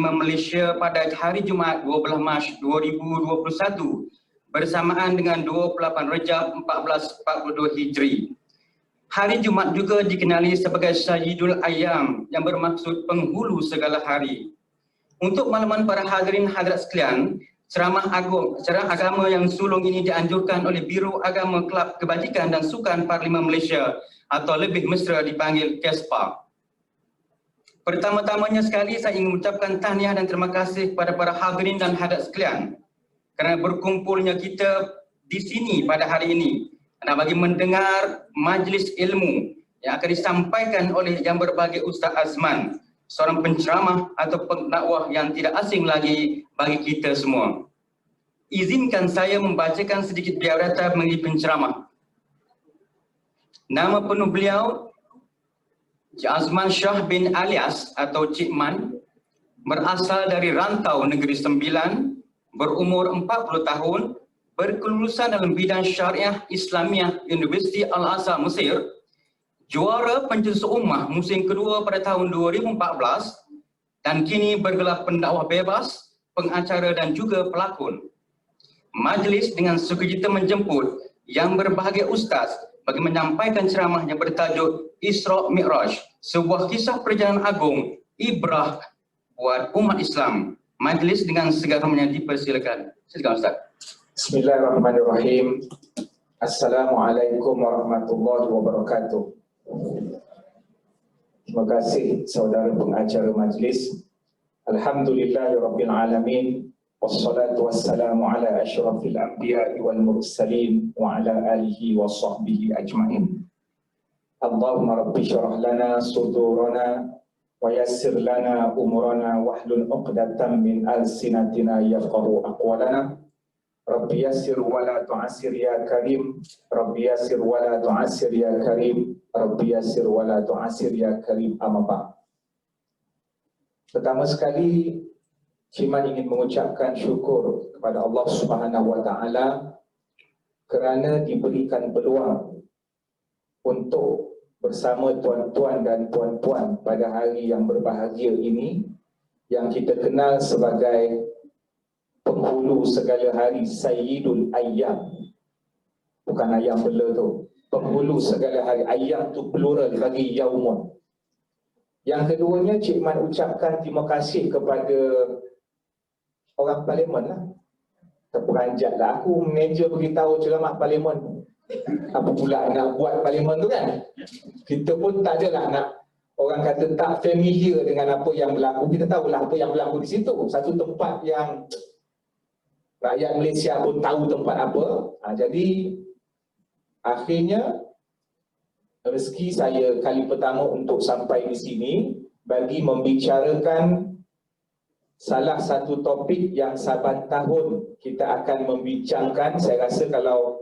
Parlimen Malaysia pada hari Jumaat 12 Mac 2021 bersamaan dengan 28 Rejab 1442 Hijri. Hari Jumaat juga dikenali sebagai Sayyidul Ayyam yang bermaksud penghulu segala hari. Untuk makluman para hadirin hadirat sekalian, ceramah agama yang sulung ini dianjurkan oleh Biro Agama Kelab Kebajikan dan Sukan Parlimen Malaysia atau lebih mesra dipanggil KESPA. Pertama-tamanya sekali saya ingin mengucapkan tahniah dan terima kasih kepada para hadirin dan hadirat sekalian kerana berkumpulnya kita di sini pada hari ini dan bagi mendengar majlis ilmu yang akan disampaikan oleh yang berbahagia Ustaz Azman, seorang penceramah atau pendakwah yang tidak asing lagi bagi kita semua. Izinkan saya membacakan sedikit biodata mengenai penceramah. Nama penuh beliau Cik Azman Shah bin Alias atau Cik Man, berasal dari rantau Negeri Sembilan, berumur 40 tahun, berkelulusan dalam bidang syariah Islamiah Universiti Al-Azhar Mesir, juara pencetus ummah musim kedua pada tahun 2014 dan kini bergelar pendakwah bebas, pengacara dan juga pelakon. Majlis dengan sukacita menjemput yang berbahagia Ustaz bagi menyampaikan ceramah yang bertajuk Isra' Mi'raj, sebuah kisah perjalanan agung, ibrah buat umat Islam. Majlis dengan segala hormatnya dipersilakan. Silakan Ustaz. Bismillahirrahmanirrahim. Assalamualaikum warahmatullahi wabarakatuh. Terima kasih saudara pengacara majlis. Alhamdulillahirabbil alamin. Wassalatu wassalamu ala asyrafil anbiya'i wal mursalin wa ala alihi wa sahbihi ajma'in. Allahumma rabbi syrah lana sudurana wa yassir lana umurana wahlul 'uqdatam min alsinatina yafqahu aqwalana. Rabbi yassir wa la tu'assir ya karim. Rabbi yassir wa la tu'assir ya karim. Rabbi yassir wa la tu'assir ya karim. Amma ba'd. Pertama sekali Ciman ingin mengucapkan syukur kepada Allah Subhanahu wa taala kerana diberikan peluang untuk bersama tuan-tuan dan puan-puan pada hari yang berbahagia ini yang kita kenal sebagai penghulu segala hari, Sayyidul Ayyam. Bukan ayam bela tu. Penghulu segala hari. Ayyam tu plural bagi yaumun. Yang keduanya, Cik Man ucapkan terima kasih kepada orang parlimen lah. Terperanjat lah. Aku manager beritahu ceramah parlimen. Apa pula nak buat parlimen tu kan? Kita pun tak adalah nak orang kata tak familiar dengan apa yang berlaku. Kita tahulah apa yang berlaku di situ. Satu tempat yang rakyat Malaysia pun tahu tempat apa. Jadi akhirnya rezeki saya kali pertama untuk sampai di sini bagi membicarakan salah satu topik yang saban tahun kita akan membincangkan. Saya rasa kalau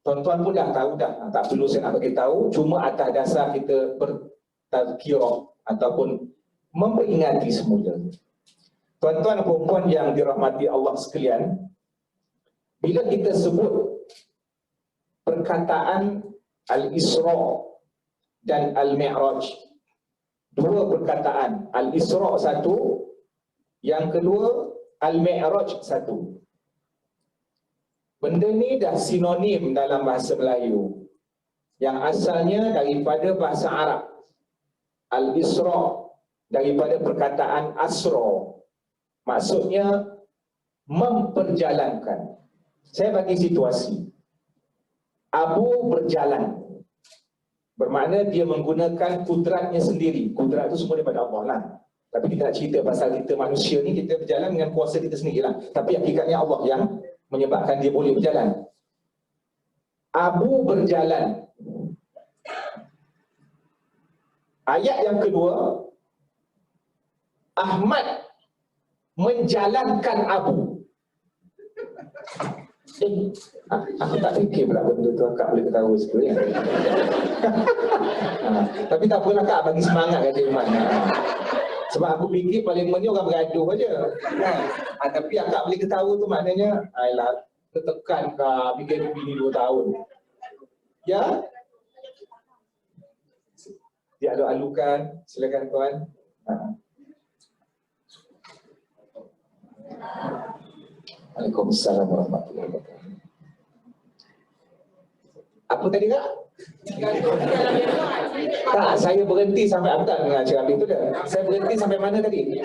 tuan-tuan pun dah tahu dah, tak perlu saya nak bagi tahu, cuma atas dasar kita bertazkirah ataupun memperingati semula. Tuan-tuan dan puan-puan yang dirahmati Allah sekalian, bila kita sebut perkataan Al-Isra' dan Al-Mi'raj, dua perkataan, Al-Isra' satu, yang kedua Al-Mi'raj satu. Benda ni dah sinonim dalam bahasa Melayu yang asalnya daripada bahasa Arab. Al-Isra' daripada perkataan Asra, maksudnya memperjalankan. Saya bagi situasi. Abu berjalan, bermakna dia menggunakan kudratnya sendiri. Kudrat itu semua daripada Allah lah. Tapi kita nak cerita pasal kita manusia ni, kita berjalan dengan kuasa kita sendirilah. Tapi hakikatnya Allah yang menyebabkan dia boleh berjalan. Abu berjalan. Ayat yang kedua, Ahmad menjalankan Abu. Aku tak fikir pula benda tu akak boleh ketawa sikit ya. Tapi tak apalah kak, bagi semangat kat Cik Iman. Sebab aku fikir parlimen ni orang beraduh aja. Tapi akak boleh ketawa tu maknanya ailah tertekan kak fikir bini 2 tahun. Ya. Dia ada alukan, silakan tuan. Waalaikumsalam warahmatullahi wabarakatuh. Apa tadi kak? Tak, saya berhenti sampai apa tak dengar ceramah itu dah. Saya berhenti sampai mana tadi?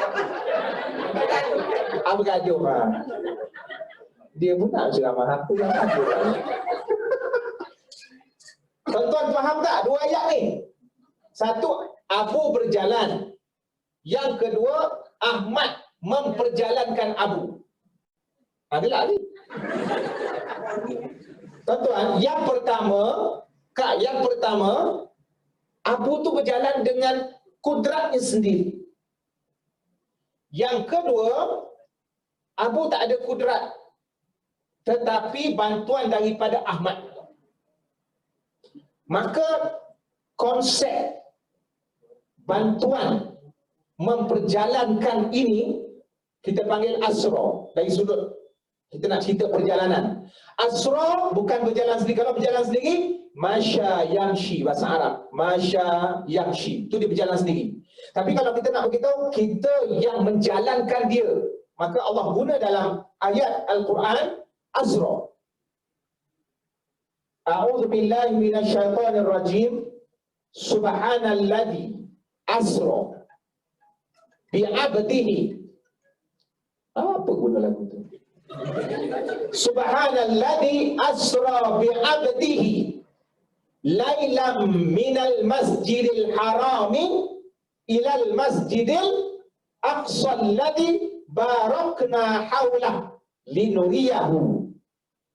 Apa gaduh ha? Dia pun nak ceramah aku yang aku. Tuan-tuan faham tak dua ayat ni? Satu, Abu berjalan. Yang kedua, Ahmad memperjalankan Abu. Adalah ni. Tuan-tuan, yang pertama, Abu tu berjalan dengan kudratnya sendiri. Yang kedua, Abu tak ada kudrat, tetapi bantuan daripada Ahmad. Maka konsep bantuan memperjalankan ini kita panggil asra dari sudut kita nak cerita perjalanan. Asra bukan berjalan sendiri. Kalau berjalan sendiri, masya yamshi bahasa Arab. Masya yamshi. Itu dia berjalan sendiri. Tapi kalau kita nak beritahu kita yang menjalankan dia, maka Allah guna dalam ayat Al-Quran Azra. A'udzu billahi minasyaitonir rajim. Subhanalladzi asra bi'abdihi. Apa guna lagu tu? Subhanalladzi asra bi'abdihi lailam minal masjidil harami ilal masjidil aqsa alladzi barakna haulah linuriyahu.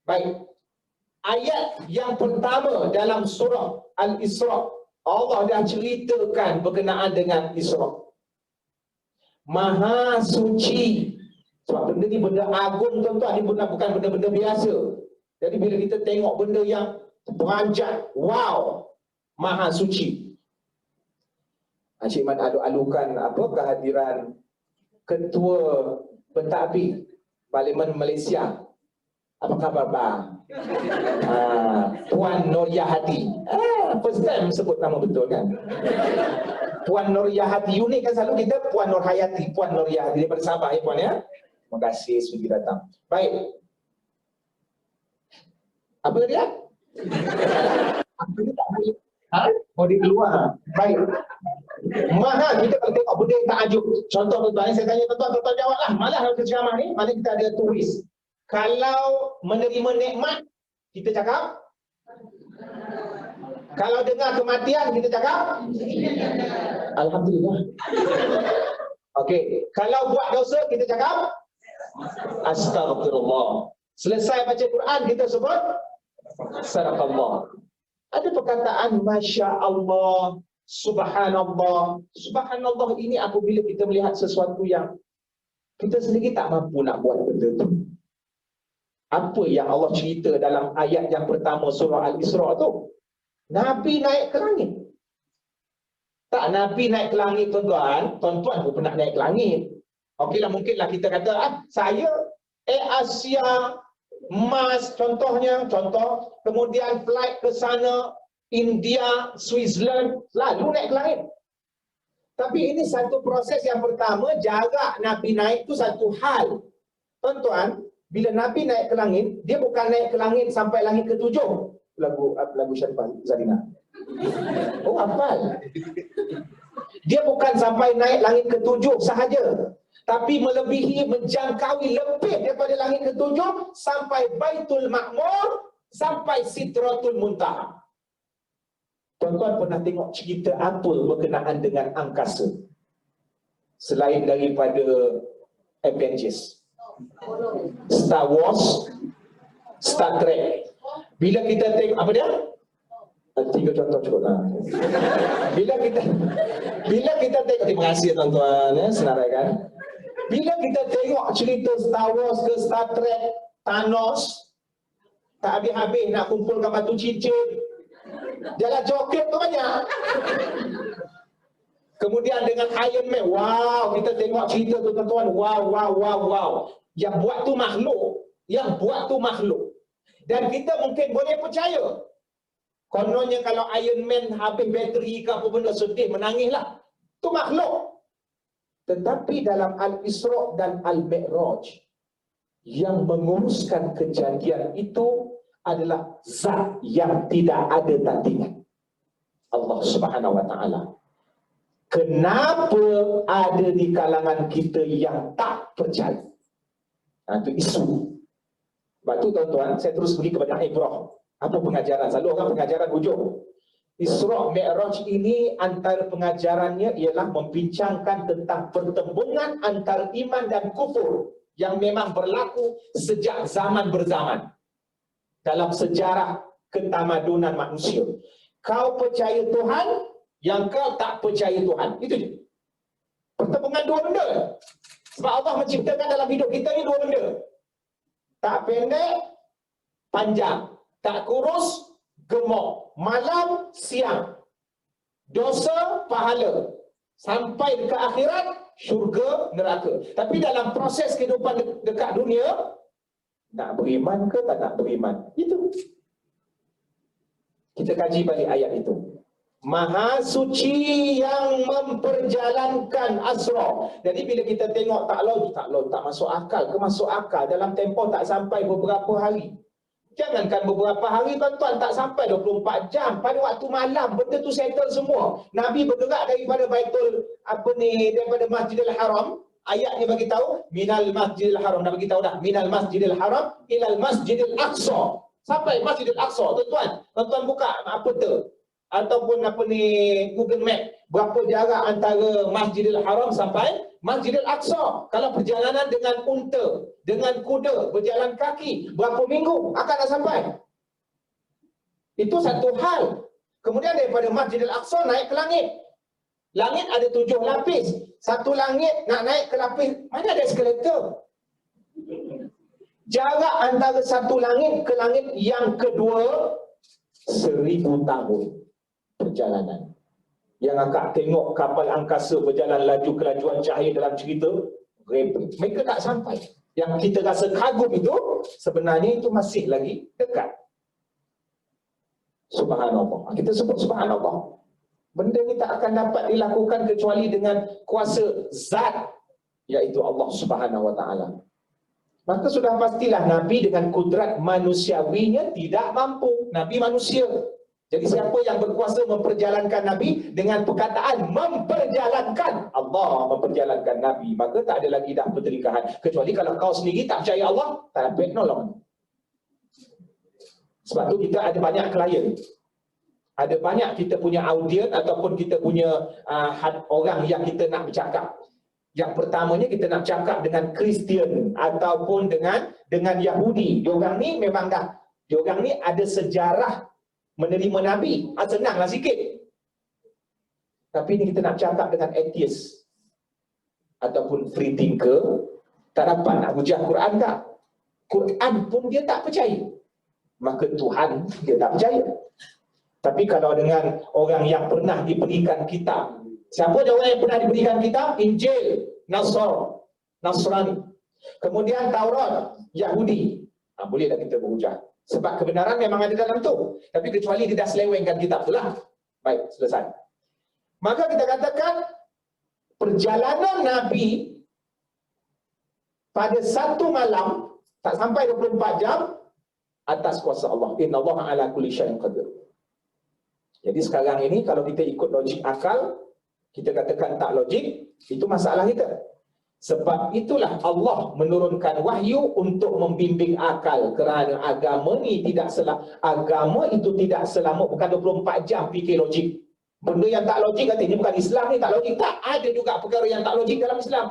Baik. Ayat yang pertama dalam surah Al-Isra, Allah dah ceritakan berkenaan dengan Isra. Maha suci. Sebab benda ni benda agung tuan-tuan, ni bukan benda-benda biasa. Jadi bila kita tengok benda yang beranjat, wow, maha suci. Encik Man alu-alukan apa kehadiran Ketua Pentadbir Parlimen Malaysia. Apa khabar bang? Puan Nuriyahati. First time sebut nama betul kan? Puan Nuriyahati. Unik kan selalu kita Puan Nurhayati, Puan Nuriyahati daripada Sabah ya puan ya. Terima kasih sudi datang. Baik. Apa tadi ya? Apa ni tak boleh? Oh dia keluar. Baik. Maha kita kalau tengok benda yang tak ajuk. Contoh tuan-tuan, saya tanya tuan-tuan jawablah. Malah kalau ceramah ni, mana kita ada tulis. Kalau menerima nikmat, kita cakap. Kalau dengar kematian, kita cakap. Alhamdulillah. Okey. Kalau buat dosa, kita cakap. Astagfirullah. Selesai baca Quran, kita sebut. Sadaqallah. Ada perkataan Masya Allah, Subhanallah. Subhanallah ini apabila kita melihat sesuatu yang kita sendiri tak mampu nak buat benda tu. Apa yang Allah cerita dalam ayat yang pertama surah Al-Isra tu? Nabi naik ke langit. Tak, Nabi naik ke langit tuan-tuan. Tuan-tuan pun pernah naik ke langit. Okeylah, mungkinlah kita kata, saya Asia, Mars contohnya, kemudian flight ke sana, India, Switzerland, lalu naik ke langit. Tapi ini satu proses yang pertama, jarak Nabi naik tu satu hal. Tuan-tuan, bila Nabi naik ke langit, dia bukan naik ke langit sampai langit ke-7. Lagu Syarifah Zarina. Oh, hafal. Dia bukan sampai naik langit ke-7 sahaja. Tapi melebihi, menjangkaui lebih daripada langit ke-7 sampai Baitul Ma'mur, sampai Sidratul Muntaha. Tuan-tuan pernah tengok cerita apa berkenaan dengan angkasa? Selain daripada Avengers. Star Wars, Star Trek. Bila kita tengok apa dia? 3 contoh cukup lah. Bila kita tengok, terima kasih tuan-tuan ya, senarai kan. Bila kita tengok cerita Star Wars ke Star Trek, Thanos tak habis-habis nak kumpulkan batu cincin. Jalan coklat tu banyak. Kemudian dengan Iron Man, wow, kita tengok cerita tu tuan-tuan, wow. Yang buat tu makhluk. Dan kita mungkin boleh percaya. Kononnya kalau Iron Man habis bateri ke apa benda, sedih, menangislah. Itu makhluk. Tetapi dalam Al-Isra dan Al-Mi'raj, yang menguruskan kejadian itu adalah zat yang tidak ada tandingan, Allah Subhanahu wa taala. Kenapa ada di kalangan kita yang tak percaya? Itu isu. Sebab tu tuan-tuan, saya terus pergi kepada ibrah. Apa pengajaran? Selalu orang pengajaran hujung. Isra' Mi'raj ini antara pengajarannya ialah membincangkan tentang pertembungan antara iman dan kufur yang memang berlaku sejak zaman berzaman dalam sejarah ketamadunan manusia. Kau percaya Tuhan, yang kau tak percaya Tuhan. Itu je. Pertembungan dua benda. Sebab Allah menciptakan dalam hidup kita ni dua benda. Tak pendek, panjang. Tak kurus, gemuk. Malam, siang. Dosa, pahala. Sampai ke akhirat, syurga, neraka. Tapi dalam proses kehidupan dekat dunia, nak beriman ke tak nak beriman? Itu. Kita kaji balik ayat itu. Maha suci yang memperjalankan Asra. Jadi bila kita tengok tak masuk akal ke masuk akal dalam tempoh tak sampai beberapa hari. Jangankan beberapa hari tuan-tuan, tak sampai 24 jam. Pada waktu malam benda tu settle semua. Nabi bergerak daripada daripada Masjidil Haram. Ayatnya bagi tahu minal Masjidil Haram. Dah bagi tahu dah, minal Masjidil Haram ilal Masjidil Aqsa. Sampai Masjidil Aqsa, tuan-tuan. Tuan-tuan buka apa tu? Ataupun Google Map, berapa jarak antara Masjidil Haram sampai Masjidil Aqsa. Kalau perjalanan dengan unta, dengan kuda, berjalan kaki, berapa minggu akan dah sampai. Itu satu hal. Kemudian daripada Masjidil Aqsa naik ke langit. Langit ada 7 lapis. Satu langit nak naik ke lapis, mana ada eskalator? Jarak antara satu langit ke langit yang kedua 1000 tahun perjalanan. Yang akak tengok kapal angkasa berjalan laju kelajuan cahaya dalam cerita, mereka tak sampai. Yang kita rasa kagum itu sebenarnya itu masih lagi dekat. Subhanallah. Kita sebut subhanallah. Benda ni tak akan dapat dilakukan kecuali dengan kuasa zat, iaitu Allah Subhanahu wa taala. Maka sudah pastilah Nabi dengan kudrat manusiawinya tidak mampu. Nabi manusia. Jadi siapa yang berkuasa memperjalankan Nabi dengan perkataan memperjalankan, Allah memperjalankan Nabi, maka tak ada lagi dah pertelingkahan. Kecuali kalau kau sendiri tak percaya Allah, tak dapat nolong. Sebab tu kita ada banyak klien. Ada banyak kita punya audien ataupun kita punya orang yang kita nak bercakap. Yang pertamanya kita nak cakap dengan Kristian ataupun dengan Yahudi. Diorang ni memang dah, diorang ni ada sejarah menerima Nabi. Senanglah sikit. Tapi ni kita nak cakap dengan atheist ataupun free thinker, tak dapat nak hujah Quran tak? Quran pun dia tak percaya. Maka Tuhan dia tak percaya. Tapi kalau dengan orang yang pernah diberikan kitab, siapa dia orang yang pernah diberikan kitab? Injil, Nasrani. Kemudian Taurat, Yahudi. Boleh tak kita berhujah? Sebab kebenaran memang ada dalam tu. Tapi kecuali dia dah selewengkan kitab tu lah. Baik, selesai. Maka kita katakan perjalanan Nabi pada satu malam, tak sampai 24 jam, atas kuasa Allah. Inna Allah ala kulli syai'in qadir. Jadi sekarang ini kalau kita ikut logik akal, kita katakan tak logik, itu masalah kita. Sebab itulah Allah menurunkan wahyu untuk membimbing akal, kerana agama ni tidak agama itu tidak selama bukan 24 jam fikir logik. Benda yang tak logik katanya bukan Islam ni tak logik. Tak, ada juga perkara yang tak logik dalam Islam.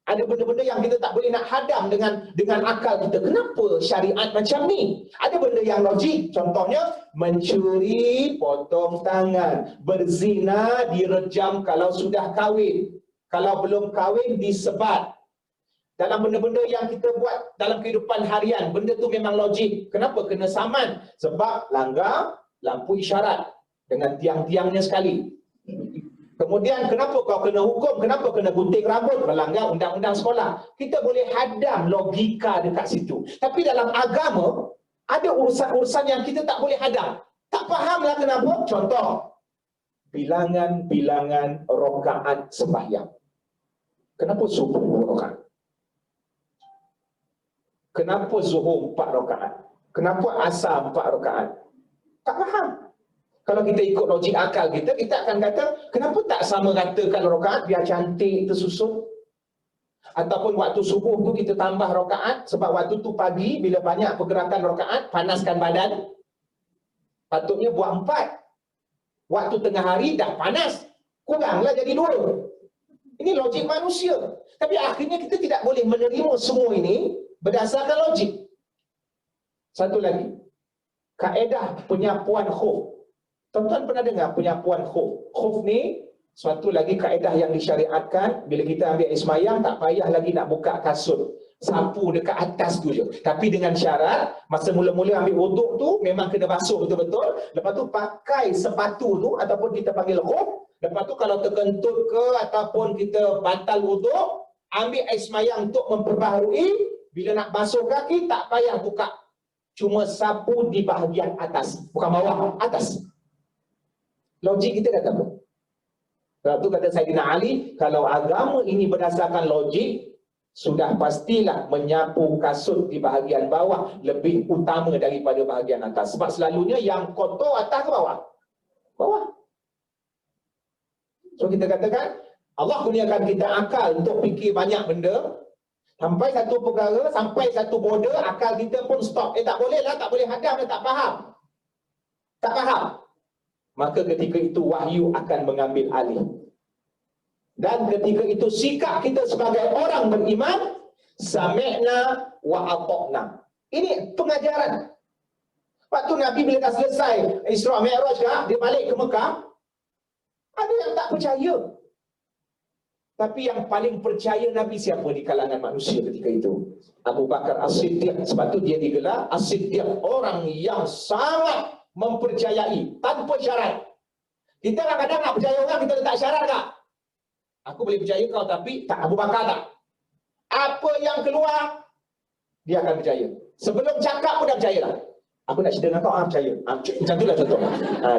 Ada benda-benda yang kita tak boleh nak hadam dengan akal kita. Kenapa syariat macam ni? Ada benda yang logik. Contohnya, mencuri, potong tangan. Berzina, direjam kalau sudah kahwin. Kalau belum kahwin, disebat. Dalam benda-benda yang kita buat dalam kehidupan harian, benda tu memang logik. Kenapa kena saman? Sebab langgar lampu isyarat dengan tiang-tiangnya sekali. Kemudian kenapa kau kena hukum? Kenapa kena gunting rambut? Melanggar undang-undang sekolah. Kita boleh hadam logika dekat situ. Tapi dalam agama, ada urusan-urusan yang kita tak boleh hadam. Tak fahamlah kenapa. Contoh, bilangan-bilangan rakaat sembahyang. Kenapa subuh 2 rakaat? Kenapa zuhur 4 rakaat? Kenapa asar 4 rakaat? Tak faham. Kalau kita ikut logik akal kita, kita akan kata, kenapa tak sama ratakan rakaat biar cantik tersusun? Ataupun waktu subuh tu kita tambah rakaat, sebab waktu tu pagi bila banyak pergerakan rakaat, panaskan badan. Patutnya buat 4. Waktu tengah hari dah panas, kuranglah jadi 2. Ini logik manusia. Tapi akhirnya kita tidak boleh menerima semua ini berdasarkan logik. Satu lagi, kaedah penyapuan khuf. Tuan-tuan pernah dengar penyapuan khuf? Khuf ni suatu lagi kaedah yang disyariatkan. Bila kita ambil air semayang, tak payah lagi nak buka kasut, sapu dekat atas tu je. Tapi dengan syarat, masa mula-mula ambil wuduk tu memang kena basuh betul-betul. Lepas tu pakai sepatu tu ataupun kita panggil khuf. Lepas tu kalau terkentut ke ataupun kita batal wuduk, ambil air semayang untuk memperbaharui. Bila nak basuh kaki, tak payah buka, cuma sapu di bahagian atas, bukan bawah, atas. Logik kita kata apa? Sebab tu kata Saidina Ali, kalau agama ini berdasarkan logik, sudah pastilah menyapu kasut di bahagian bawah lebih utama daripada bahagian atas. Sebab selalunya yang kotor atas ke bawah? Bawah. So kita katakan, Allah kurniakan kita akal untuk fikir banyak benda. Sampai satu perkara, sampai satu border, akal kita pun stop. Tak boleh lah, tak boleh hadam, tak faham. Tak faham. Maka ketika itu wahyu akan mengambil alih. Dan ketika itu sikap kita sebagai orang beriman, sami'na wa ata'na. Ini pengajaran. Waktu Nabi bila dah selesai Isra Mi'raj, dia balik ke Mekah, ada yang tak percaya. Tapi yang paling percaya Nabi siapa di kalangan manusia ketika itu? Abu Bakar As-Siddiq. Sebab tu dia digelar As-Siddiq, orang yang sangat mempercayai tanpa syarat. Kita kadang-kadang nak percaya orang, kita letak syarat tak? Aku boleh percaya kau, tapi tak Abu Bakar tak. Apa yang keluar, dia akan percaya. Sebelum cakap pun dah percaya lah. Aku nak cerita dengan kau, percaya. Macam tu lah contoh.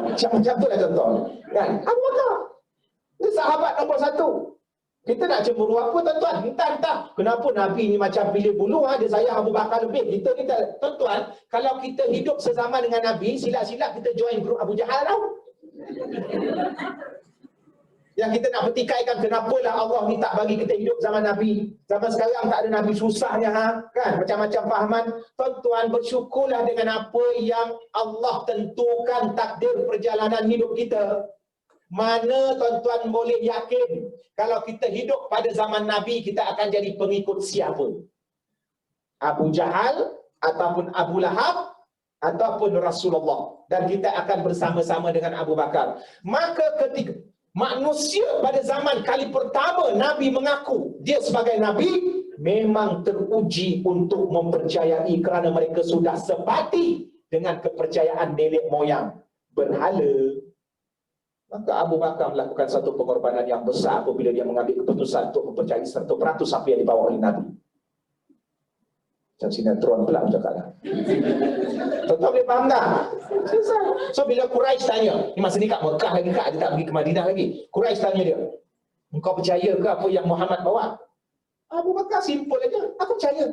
Macam tu lah contoh. Kan? Abu Bakar. Dia sahabat nombor 1. Kita nak cemburu apa tuan-tuan? Entah-entah. Kenapa Nabi ni macam pilih bulu, dia sayang Abu Bakar lebih. Kita ni tak. Tuan-tuan, kalau kita hidup sezaman dengan Nabi, silap-silap kita join grup Abu Jahal tau. Yang kita nak bertikaikan, kenapalah Allah ni tak bagi kita hidup zaman Nabi. Zaman sekarang tak ada Nabi, susahnya kan? Macam-macam fahaman. Tuan-tuan, bersyukurlah dengan apa yang Allah tentukan takdir perjalanan hidup kita. Mana tuan-tuan boleh yakin kalau kita hidup pada zaman Nabi, kita akan jadi pengikut siapa? Abu Jahal ataupun Abu Lahab ataupun Rasulullah, dan kita akan bersama-sama dengan Abu Bakar. Maka ketika manusia pada zaman kali pertama Nabi mengaku dia sebagai Nabi, memang teruji untuk mempercayai kerana mereka sudah sepati dengan kepercayaan nenek moyang berhala. Maka Abu Bakar melakukan satu pengorbanan yang besar apabila dia mengambil keputusan untuk mempercayai 100% apa yang dibawa oleh Nabi. Macam sinetron pula cakap lah. Tuan-tuan boleh faham tak? So bila Quraisy tanya, ni masa ni kat Mekah lagi kat, dia tak pergi ke Madinah lagi. Quraisy tanya dia, engkau percaya ke apa yang Muhammad bawa? Abu Bakar simple aja, aku percaya.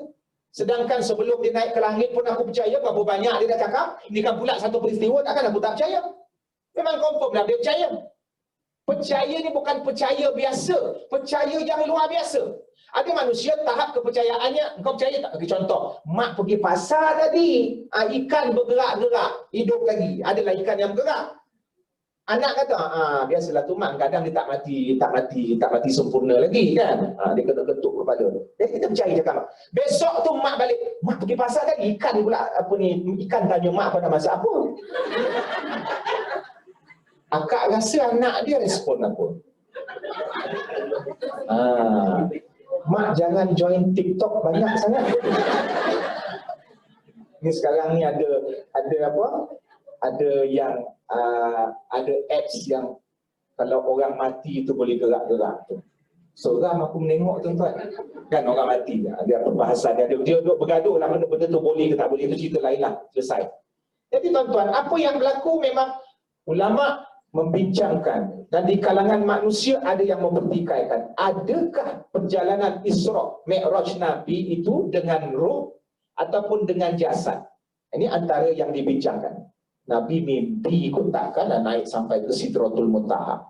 Sedangkan sebelum dia naik ke langit pun aku percaya. Berapa banyak dia dah cakap, ini kan pula satu peristiwa, takkan aku tak percaya. Memang confirm lah dia percaya. Percaya ni bukan percaya biasa, percaya yang luar biasa. Ada manusia tahap kepercayaannya, engkau percaya tak? Bagi contoh, mak pergi pasar tadi, ikan bergerak-gerak, hidup lagi. Adalah ikan yang bergerak. Anak kata, biasalah tu mak, kadang dia tak mati sempurna lagi kan. Dia kena ketuk kepala. Jadi kita percaya cakap mak. Besok tu mak balik, mak pergi pasar tadi, ikan pula apa ni, ikan tanya mak pada masa apa. Akak rasa anak dia respon apa? Mak jangan join TikTok banyak sangat. Ni sekarang ni ada apa? Ada yang ada apps yang kalau orang mati tu boleh gerak-gerak tu. Seram aku menengok tuan-tuan. Kan orang mati dia perbahasan dia duduk bergaduh lah benda-benda tu boleh ke tak boleh, itu cerita lain lah, selesai. Jadi tuan-tuan, apa yang berlaku memang ulama membincangkan, dan di kalangan manusia ada yang mempertikaikan, adakah perjalanan Isra Mi'raj Nabi itu dengan ruh ataupun dengan jasad. Ini antara yang dibincangkan. Nabi mimpi kot takkan naik sampai ke Sidratul Muntaha.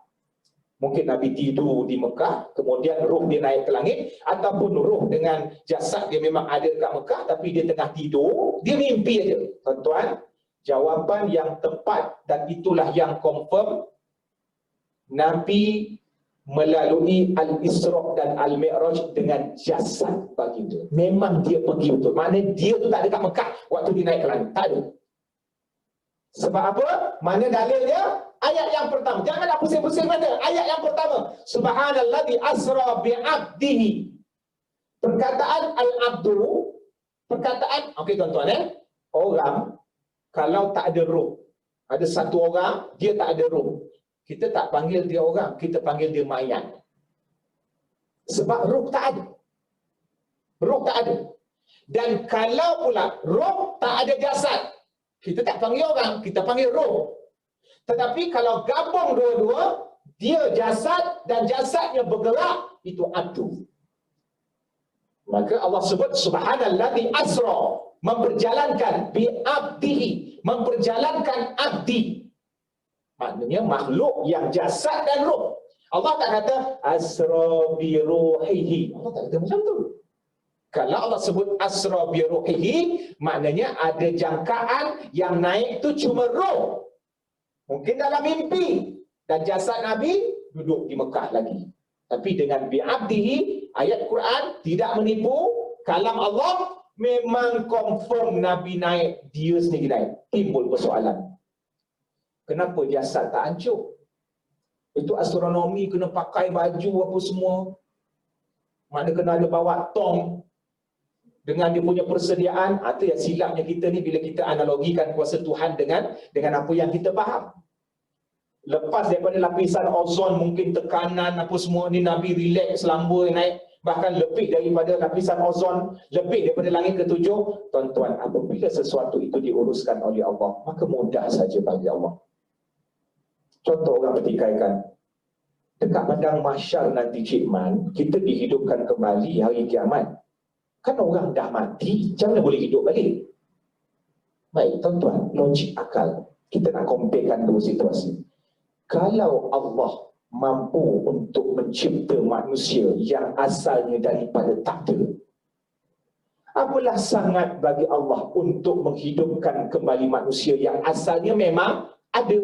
Mungkin Nabi tidur di Mekah, kemudian roh dia naik ke langit, ataupun roh dengan jasad dia memang ada dekat Mekah, tapi dia tengah tidur, dia mimpi aja. Tuan-tuan, jawapan yang tepat dan itulah yang confirm, Nabi melalui Al-Isra' dan Al-Mi'raj dengan jasad baginda. Memang dia pergi betul. Maknanya dia tu tak ada kat Mekah waktu dia naik ke langit. Tak ada. Sebab apa? Mana dalilnya? Ayat yang pertama. Janganlah pusing-pusing mana. Ayat yang pertama. Subhanalladzi asra bi'abdihi. Perkataan al-abdu, perkataan, okey tuan-tuan orang kalau tak ada roh. Ada satu orang, dia tak ada roh. Kita tak panggil dia orang, kita panggil dia mayat. Sebab roh tak ada. Roh tak ada. Dan kalau pula roh tak ada jasad, kita tak panggil orang, kita panggil roh. Tetapi kalau gabung dua-dua, dia jasad dan jasadnya bergerak, itu abdu. Maka Allah sebut subhanalladzi asra, memperjalankan bi'abdihi, memperjalankan abdi. Maknanya makhluk yang jasad dan roh. Allah tak kata asra bi ruhihi. Allah tak kata macam tu. Kalau Allah sebut asra bi ruhihi, maknanya ada jangkaan yang naik tu cuma roh. Mungkin dalam mimpi. Dan jasad Nabi duduk di Mekah lagi. Tapi dengan bi'abdihi, ayat Quran tidak menipu. Kalam Allah memang confirm Nabi naik, dia sendiri naik. Timbul persoalan. Kenapa jasad tak hancur? Itu astronomi kena pakai baju apa semua. Mana kena ada bawa tong dengan dia punya persediaan. Itu yang silapnya kita ni bila kita analogikan kuasa Tuhan dengan apa yang kita faham. Lepas daripada lapisan ozon, mungkin tekanan apa semua ni, Nabi relax, selamba naik. Bahkan lebih daripada lapisan ozon, lebih daripada langit ketujuh. Tuan-tuan, apabila sesuatu itu diuruskan oleh Allah, maka mudah saja bagi Allah. Contoh orang pertikaikan. Dekat padang mahsyar nanti Cik Man, kita dihidupkan kembali hari kiamat. Kan orang dah mati, macam mana boleh hidup balik? Baik, tuan-tuan, logik akal. Kita nak comparekan dua situasi. Kalau Allah mampu untuk mencipta manusia yang asalnya daripada tak ada, apalah sangat bagi Allah untuk menghidupkan kembali manusia yang asalnya memang ada.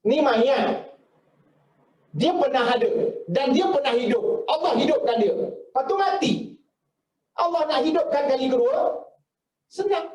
Ni mayat. Dia pernah ada dan dia pernah hidup. Allah hidupkan dia. Lepas tu mati. Allah nak hidupkan kali kedua, senang.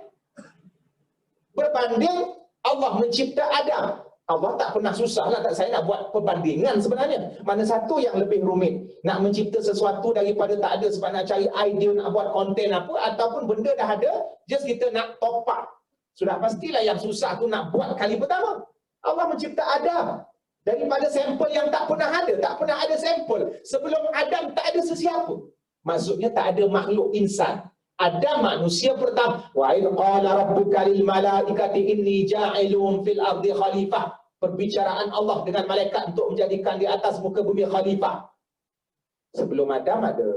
Berbanding Allah mencipta Adam. Allah tak pernah susah lah. Saya nak buat perbandingan sebenarnya. Mana satu yang lebih rumit? Nak mencipta sesuatu daripada tak ada sebab nak cari idea, nak buat konten apa, ataupun benda dah ada, just kita nak top up. Sudah pastilah yang susah tu nak buat kali pertama. Allah mencipta Adam daripada sampel yang tak pernah ada. Tak pernah ada sampel. Sebelum Adam tak ada sesiapa. Maksudnya tak ada makhluk insan. Ada manusia pertama. Wa idh qala rabbuka lil malaikati inni ja'ilun fil ardi khalifah. Perbicaraan Allah dengan malaikat untuk menjadikan di atas muka bumi khalifah. Sebelum Adam ada.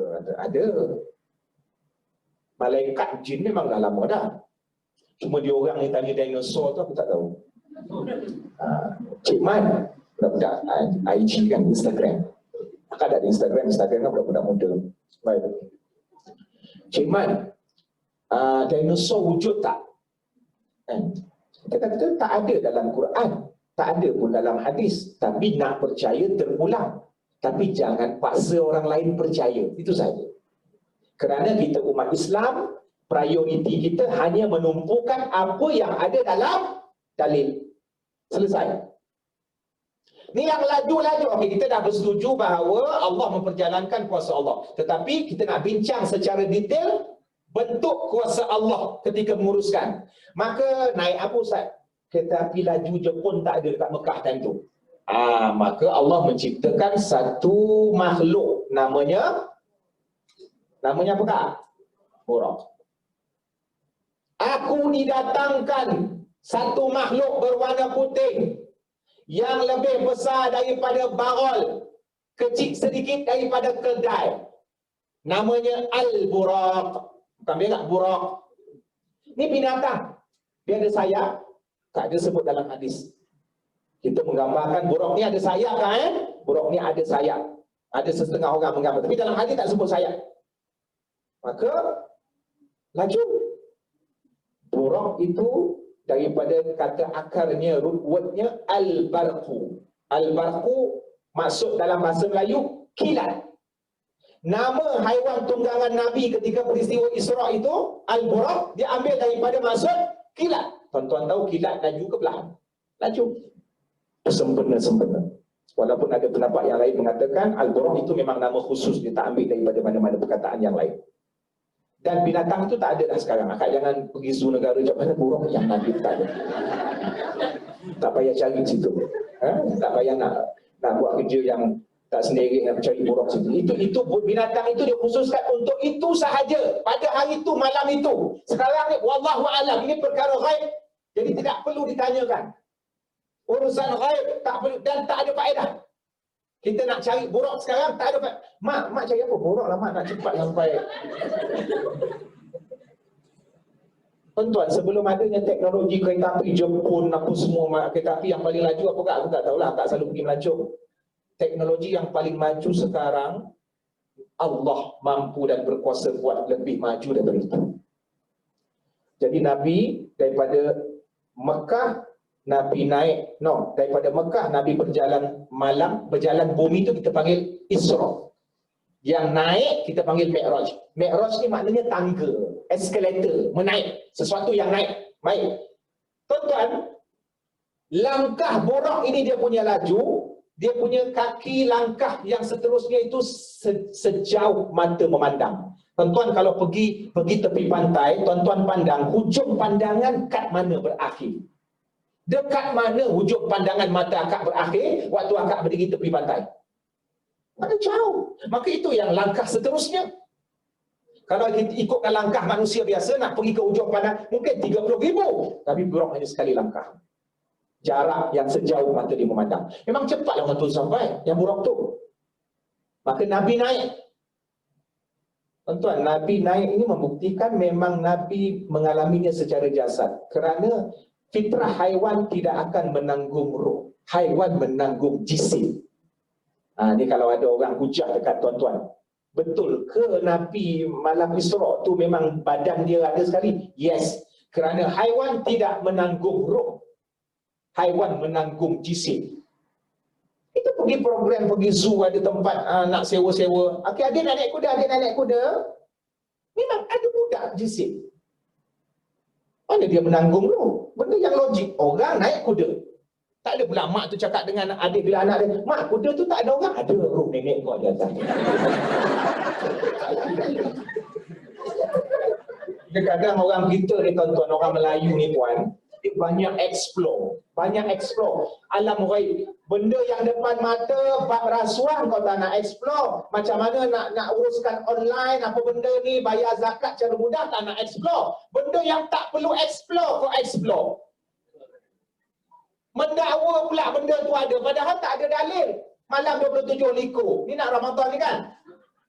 Malaikat jin memang dah lama dah. Cuma dia orang ni tanya dinosaur tu aku tak tahu. Cik Man, budak-budak IG kan, Instagram. Akak ada di Instagram kan budak-budak muda. Baik. Cik Man, dinosaur wujud tak? Kita kata tak ada dalam Quran, tak ada pun dalam hadis. Tapi nak percaya terpulang. Tapi jangan paksa orang lain percaya. Itu saja. Kerana kita umat Islam, prioriti kita hanya menumpukan apa yang ada dalam dalil. Selesai. Ni yang laju-laju. Okey, kita dah bersetuju bahawa Allah memperjalankan kuasa Allah. Tetapi kita nak bincang secara detail bentuk kuasa Allah ketika menguruskan. Maka naik apa Ustaz? Kereta api laju Jepun tak ada dekat Mekah time tu. Maka Allah menciptakan satu makhluk namanya apa Kak? Buraq. Aku didatangkan satu makhluk berwarna putih yang lebih besar daripada barol, kecil sedikit daripada kedai. Namanya Al-Buraq. Bukan berak, Buraq. Ini binatang. Dia ada sayap. Tak ada sebut dalam hadis. Kita menggambarkan buraq ni ada sayap kan? Buraq ni ada sayap. Ada setengah orang menggambar. Tapi dalam hadis tak sebut sayap. Maka, laju. Buraq itu daripada kata akarnya, root wordnya Al-Barqu. Al-Barqu maksud dalam bahasa Melayu, kilat. Nama haiwan tunggangan Nabi ketika peristiwa Isra' itu, Al-Buraq, dia ambil daripada maksud kilat. Tuan-tuan tahu kilat laju ke perlahan? Laju. Sempena-sempena. Walaupun ada pendapat yang lain mengatakan Al-Buraq itu memang nama khusus, dia tak ambil daripada mana-mana perkataan yang lain. Dan binatang itu tak ada dah sekarang. Akak jangan pergi zoo negara macam mana buruk yang Nabi tak ada. Tak payah cari situ. Tak payah nak buat kerja yang tak sendiri nak cari buruk situ. Itu binatang itu dikhususkan untuk itu sahaja. Pada hari itu, malam itu. Sekarang ni wallahu a'lam, ini perkara ghaib. Jadi tidak perlu ditanyakan. Urusan ghaib tak perlu dan tak ada faedah. Kita nak cari buruk sekarang tak ada faedah. Mak cari apa? Buruk lah mak, nak cepat sampai. Tuan-tuan, sebelum adanya teknologi kereta api Jepun apa semua, kereta api yang paling laju apa tak? Aku tak tahulah, tak selalu pergi melancong. Teknologi yang paling maju sekarang, Allah mampu dan berkuasa buat lebih maju daripada itu. Jadi Nabi daripada Mekah, Nabi naik, daripada Mekah Nabi berjalan malam, berjalan bumi itu kita panggil Isra. Yang naik kita panggil Mi'raj. Mi'raj ni maknanya tangga, eskalator, menaik, sesuatu yang naik. Baik. Tuan-tuan, langkah Buraq ini dia punya laju, dia punya kaki langkah yang seterusnya itu sejauh mata memandang. Tuan-tuan kalau pergi tepi pantai, tuan-tuan pandang hujung pandangan kat mana berakhir. Dekat mana hujung pandangan mata akak berakhir waktu akak berdiri tepi pantai? Mana jauh. Maka itu yang langkah seterusnya. Kalau kita ikutkan langkah manusia biasa nak pergi ke hujung pandang mungkin 30,000. Tapi Buraq hanya sekali langkah. Jarak yang sejauh mata dia memandang. Memang cepatlah orang tu sampai yang Buraq tu. Maka Nabi naik. Tuan-tuan, Nabi naik ini membuktikan memang Nabi mengalaminya secara jasad. Kerana fitrah haiwan tidak akan menanggung roh. Haiwan menanggung jisim. Ni kalau ada orang hujah dekat tuan-tuan. Betul ke Nabi malam Isra' tu memang badan dia ada sekali? Yes. Kerana haiwan tidak menanggung roh. Haiwan menanggung jisim. Itu pergi program, pergi zoo, ada tempat nak sewa-sewa. Okey, adik nak naik kuda, adik nak naik kuda. Memang ada budak jisim. Mana dia menanggung roh? Benda yang logik. Orang naik kuda. Tak ada pula mak tu cakap dengan adik bila anak dia, mak kuda tu tak ada orang. Ada roh nenek kau di atas. Kadang-kadang orang kita ni tuan-tuan, orang Melayu ni puan, dia banyak explore. Banyak explore. Alam ghaib. Benda yang depan mata, bab rasuah kau tak nak explore. Macam mana nak uruskan online, apa benda ni, bayar zakat cara mudah, tak nak explore. Benda yang tak perlu explore, kau explore. Mendakwa pula benda tu ada, padahal tak ada dalil. Malam 27 likur. Ni nak Ramadan ni kan?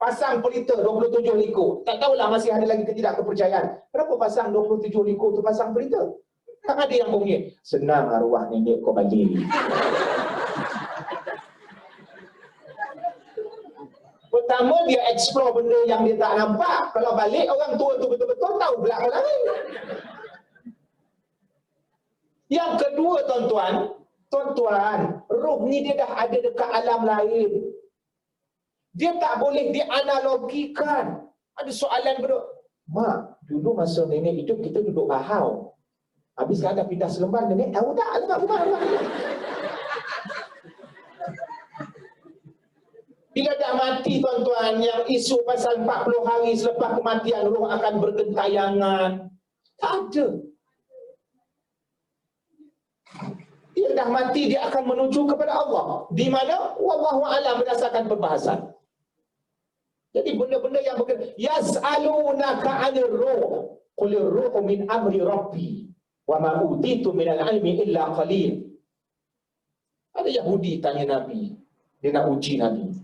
Pasang pelita 27 likur. Tak tahulah masih ada lagi ketidak kepercayaan. Kenapa pasang 27 likur tu pasang pelita? Tak ada yang bunyi. Senang arwah nenek kau bagi. Pertama dia explore benda yang dia tak nampak. Kalau balik orang tua tu betul-betul tahu belakang lain. Yang kedua tuan-tuan, roh ni dia dah ada dekat alam lain. Dia tak boleh dianalogikan. Ada soalan berdua. Mak, dulu masa nenek hidup kita duduk bahau. Habis sekarang dah pindah Seremban, nenek tahu tak letak rumah. Bila dah mati tuan-tuan, yang isu pasal 40 hari selepas kematian roh akan bergentayangan. Tak ada. Dia dah mati, dia akan menuju kepada Allah. Di mana? Wallahu a'lam berdasarkan perbahasan. Jadi benda-benda yang berkaitan, yas'alunaka 'anir ruh, qulir ruhu min amri rabbi, wa ma utitu minal ilmi illa qalil. Ada Yahudi tanya Nabi, dia nak uji Nabi.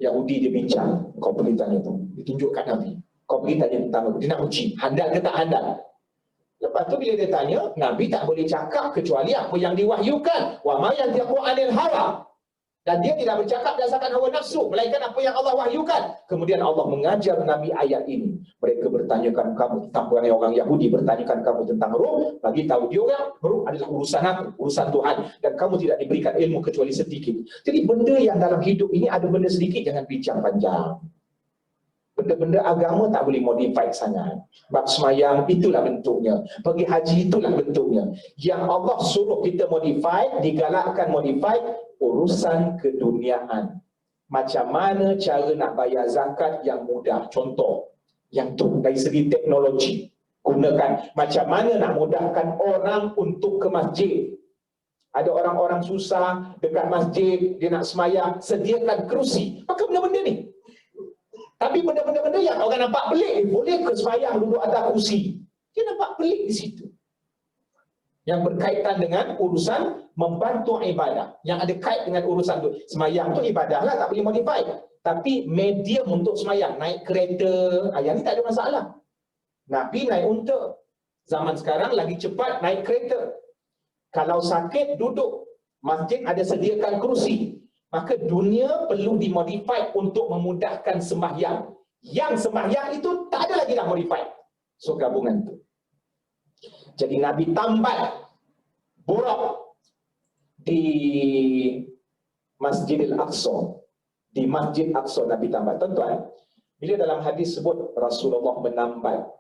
Yahudi dia bincang, kau pergi tanya tu, ditunjukkan Nabi. Kau pergi tanya tentang aku, dia nak uji, handal ke tak handal. Lepas tu bila dia tanya, Nabi tak boleh cakap kecuali apa yang diwahyukan. Wa ma yantiqu 'anil hawa. Dan dia tidak bercakap berdasarkan hawa nafsu, melainkan apa yang Allah wahyukan. Kemudian Allah mengajar Nabi ayat ini. Mereka bertanyakan kamu tentang perangai orang Yahudi, bertanyakan kamu tentang roh, bagi tahu dia orang, roh adalah urusan aku, urusan Tuhan. Dan kamu tidak diberikan ilmu kecuali sedikit. Jadi benda yang dalam hidup ini ada benda sedikit, jangan bincang panjang. Benda-benda agama tak boleh modify sangat. Bab semayang itulah bentuknya. Pergi haji itulah bentuknya. Yang Allah suruh kita modify, digalakkan modify, urusan keduniaan. Macam mana cara nak bayar zakat yang mudah. Contoh, yang tu dari segi teknologi. Gunakan macam mana nak mudahkan orang untuk ke masjid. Ada orang-orang susah dekat masjid, dia nak semayang, sediakan kerusi. Maka benda-benda ni. Tapi benda-benda yang orang nampak pelik, boleh ke semayang duduk atas kursi. Dia nampak pelik di situ. Yang berkaitan dengan urusan membantu ibadah. Yang ada kait dengan urusan tu. Semayang tu ibadah lah, tak boleh modify. Tapi medium untuk semayang, naik kereta, yang ni tak ada masalah. Nabi naik unta. Zaman sekarang lagi cepat naik kereta. Kalau sakit, duduk. Masjid ada sediakan kerusi. Maka dunia perlu dimodify untuk memudahkan sembahyang. Yang sembahyang itu tak ada lagi dah modify. So gabungan tu. Jadi Nabi tambat borak di Masjidil Aqsa. Di Masjid Aqsa Nabi tambat. Tuan-tuan, bila dalam hadis sebut Rasulullah menambat,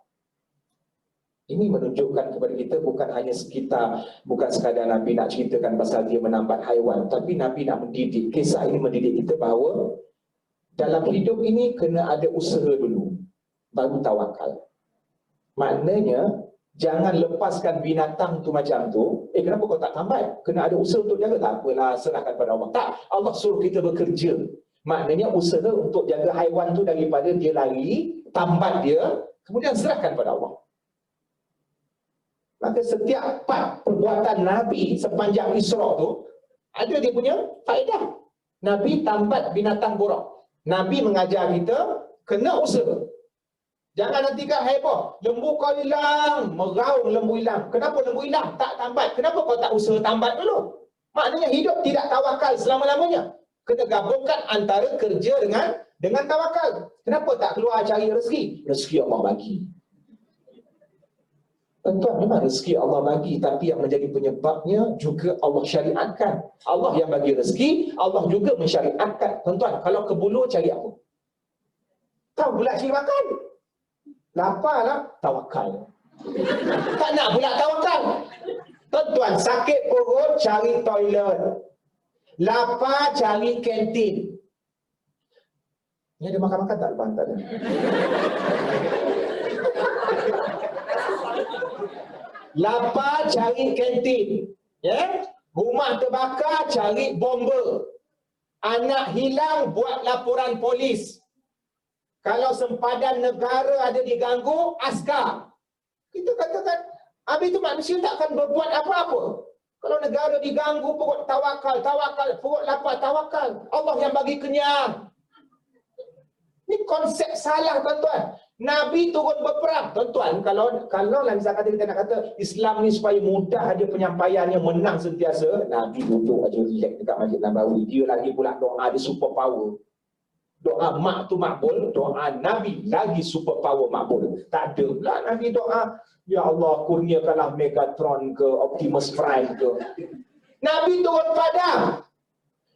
ini menunjukkan kepada kita bukan hanya sekitar, bukan sekadar Nabi nak ceritakan pasal dia menambat haiwan, tapi Nabi nak mendidik. Kisah ini mendidik kita bahawa dalam hidup ini kena ada usaha dulu, baru tawakal. Maknanya, jangan lepaskan binatang tu macam tu. Kenapa kau tak tambat? Kena ada usaha untuk jaga. Tak apalah, serahkan pada Allah. Tak, Allah suruh kita bekerja. Maknanya usaha untuk jaga haiwan tu daripada dia lari, tambat dia, kemudian serahkan pada Allah. Maka setiap part perbuatan Nabi sepanjang Isra' tu ada dia punya faedah. Nabi tambat binatang borak. Nabi mengajar kita kena usaha. Jangan nanti kan heboh, lembu kau hilang, meraung lembu hilang. Kenapa lembu hilang? Tak tambat. Kenapa kau tak usaha tambat dulu? Maknanya hidup tidak tawakal selama-lamanya. Kena gabungkan antara kerja dengan tawakal. Kenapa tak keluar cari rezeki? Rezeki Allah bagi. Tuan-tuan, memang rezeki Allah bagi, tapi yang menjadi penyebabnya juga Allah syariatkan. Allah yang bagi rezeki, Allah juga mensyariatkan. Tuan-tuan, kalau ke Bulu cari apa? Tahu pula cari makan. Lapar lah, tawakal. Tak nak pula tawakal. Tuan-tuan, sakit perut cari toilet. Lapar cari kantin. Ni ada makan-makan tak lepas? Tak ada. Lapar cari kantin, ya? Rumah terbakar cari bomba. Anak hilang buat laporan polis. Kalau sempadan negara ada diganggu, askar. Kita katakan, habis itu manusia tak akan berbuat apa-apa. Kalau negara diganggu, perut tawakal, perut lapar, tawakal. Allah yang bagi kenyang. Ini konsep salah, tuan-tuan. Nabi turun berperang. Tuan-tuan, kalau lah misal kata kita nak kata Islam ni supaya mudah aja penyampaiannya, menang sentiasa, Nabi duduk aja relax dekat Masjid Nabawi. Dia lagi pula doa, dia super power. Doa mak tu makbul, doa Nabi lagi super power makbul. Tak ada pula Nabi doa, ya Allah kurniakanlah Megatron ke Optimus Prime ke. Nabi turun padang.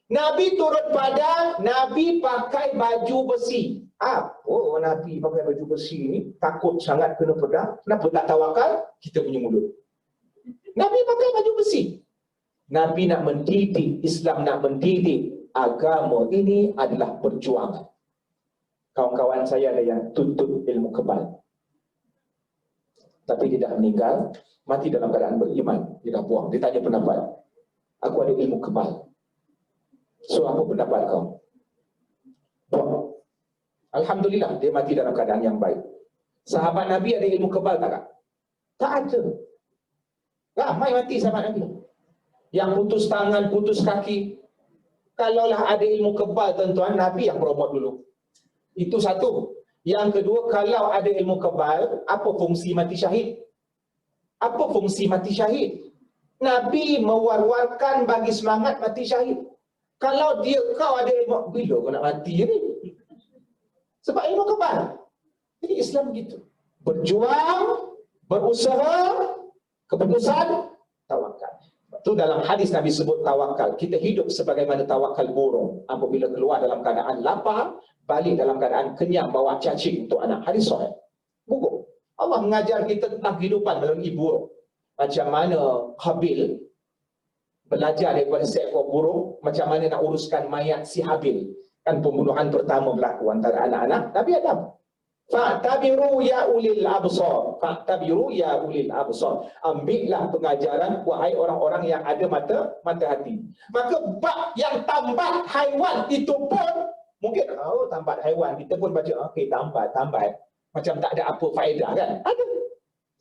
Nabi turun padang, Nabi pakai baju besi. Oh, Nabi pakai baju besi ni takut sangat kena pedang. Kenapa tak tawakal? Kita punya mulut. Nabi pakai baju besi. Nabi nak mendidik, Islam nak mendidik. Agama ini adalah perjuangan. Kawan-kawan saya ada yang tuntut ilmu kebal. Tapi dia dah meninggal, mati dalam keadaan beriman. Dia dah buang, dia tanya pendapat. Aku ada ilmu kebal. So, apa pendapat kau? Buang. Alhamdulillah, dia mati dalam keadaan yang baik. Sahabat Nabi ada ilmu kebal tak? Tak ada. Ramai mati sahabat Nabi. Yang putus tangan, putus kaki. Kalaulah ada ilmu kebal, tuan-tuan, Nabi yang promote dulu. Itu satu. Yang kedua, kalau ada ilmu kebal, apa fungsi mati syahid? Apa fungsi mati syahid? Nabi mewar-warkan bagi semangat mati syahid. Kalau kau ada ilmu, bila kau nak mati ni? Sebab ilmu kebal. Jadi Islam begitu. Berjuang, berusaha, keputusan, tawakal. Itu dalam hadis Nabi sebut tawakal. Kita hidup sebagaimana tawakal burung. Apabila keluar dalam keadaan lapar, balik dalam keadaan kenyang, bawa cacing untuk anak. Hadis sahih. Burung. Allah mengajar kita tentang kehidupan melalui burung. Macam mana Habil belajar daripada seekor burung, macam mana nak uruskan mayat si Habil. Kan pembunuhan pertama berlaku antara anak-anak Nabi Adam. Fa'tabiru ya ulil absar. Fa'tabiru ya ulil absar. Ambillah pengajaran wahai orang-orang yang ada mata hati. Maka bab yang tambat haiwan itu pun mungkin tambat haiwan kita pun baca okey tambat macam tak ada apa faedah kan? Ada.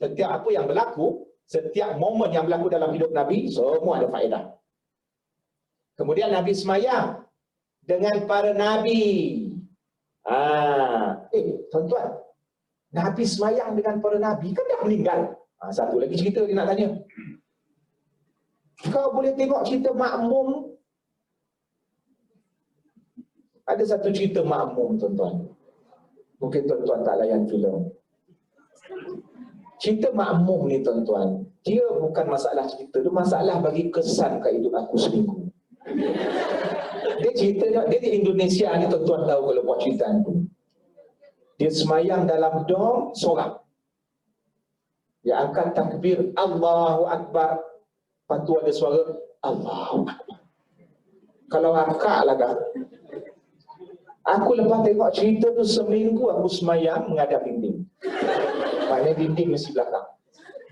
Setiap apa yang berlaku, setiap momen yang berlaku dalam hidup Nabi semua ada faedah. Kemudian Nabi semayang dengan para nabi. Tuan-tuan, Nabi semayang dengan para nabi kan dah meninggal. Satu lagi cerita dia nak tanya. Kau boleh tengok cerita Makmum. Ada satu cerita Makmum, tuan-tuan. Mungkin tuan-tuan tak layan filem. Cerita Makmum ni, tuan-tuan, dia bukan masalah cerita, dia masalah bagi kesan kat hidup aku seminggu. Dia cerita, dia di Indonesia ni, tuan-tuan tahu kalau buat cerita tu. Dia semayang dalam dom seorang. Dia angkat takbir Allahu Akbar. Lepas tu ada suara Allahu Akbar. Kalau akak lah kan. Aku lepas tengok cerita tu seminggu aku semayang menghadap dinding. Maknanya dinding mesti belakang.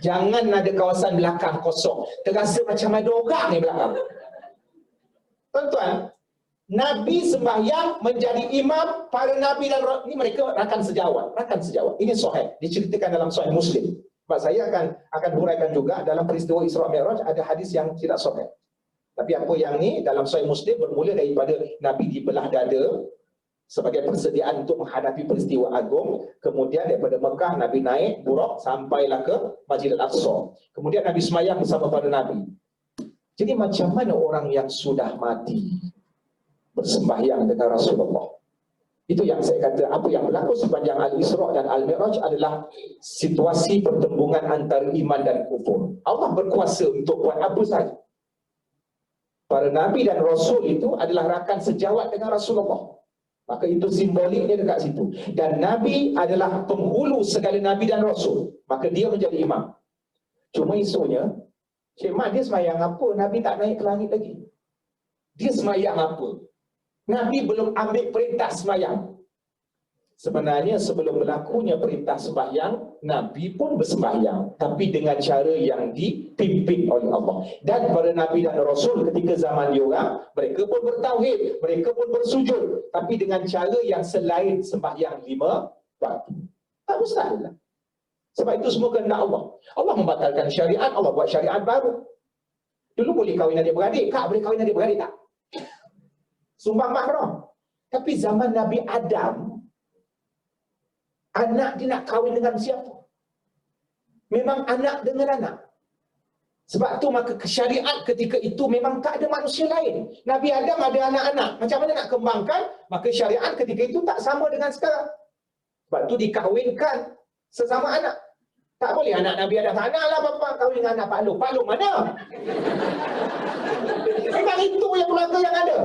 Jangan ada kawasan belakang kosong. Terasa macam ada orang ni belakang. Tuan-tuan, Nabi sembahyang menjadi imam, para nabi dan ini mereka rakan sejawat. Ini sahih, diceritakan dalam Sahih Muslim. Sebab saya akan huraikan juga dalam peristiwa Isra Mi'raj ada hadis yang tidak sahih. Tapi apa yang ni dalam Sahih Muslim bermula daripada Nabi dibelah dada sebagai persediaan untuk menghadapi peristiwa agung. Kemudian daripada Mekah Nabi naik burak sampailah ke Masjid Al-Aqsa. Kemudian Nabi semayang bersama para nabi. Jadi macam mana orang yang sudah mati bersembahyang dengan Rasulullah? Itu yang saya kata, apa yang berlaku sepanjang Al-Isra dan Al-Mi'raj adalah situasi pertembungan antara iman dan kufur. Allah berkuasa untuk buat apa saja. Para nabi dan rasul itu adalah rakan sejawat dengan Rasulullah. Maka itu simboliknya dekat situ. Dan nabi adalah penghulu segala nabi dan rasul. Maka dia menjadi imam. Cuma isunya, Cik Mat dia semayang apa? Nabi tak naik ke langit lagi. Dia semayang apa? Nabi belum ambil perintah sembahyang. Sebenarnya sebelum berlakunya perintah sembahyang, Nabi pun bersembahyang, tapi dengan cara yang dipimpin oleh Allah. Dan para Nabi dan Rasul ketika zaman diorang, mereka pun bertauhid, mereka pun bersujud, tapi dengan cara yang selain sembahyang 5 waktu. Tak mustahil lah. Sebab itu semua kehendak Allah. Allah membatalkan syariat, Allah buat syariat baru. Dulu boleh kahwin adik-beradik, Kak boleh kahwin adik-beradik tak? Sumpah mahram. Tapi zaman Nabi Adam, anak dia nak kahwin dengan siapa? Memang anak dengan anak. Sebab tu maka syariat ketika itu memang tak ada manusia lain. Nabi Adam ada anak-anak. Macam mana nak kembangkan? Maka syariat ketika itu tak sama dengan sekarang. Sebab tu dikahwinkan sesama anak. Tak boleh anak Nabi Adam. Anak lah bapa kahwin dengan anak Pak Long. Pak Long mana? Memang itu yang keluarga yang ada.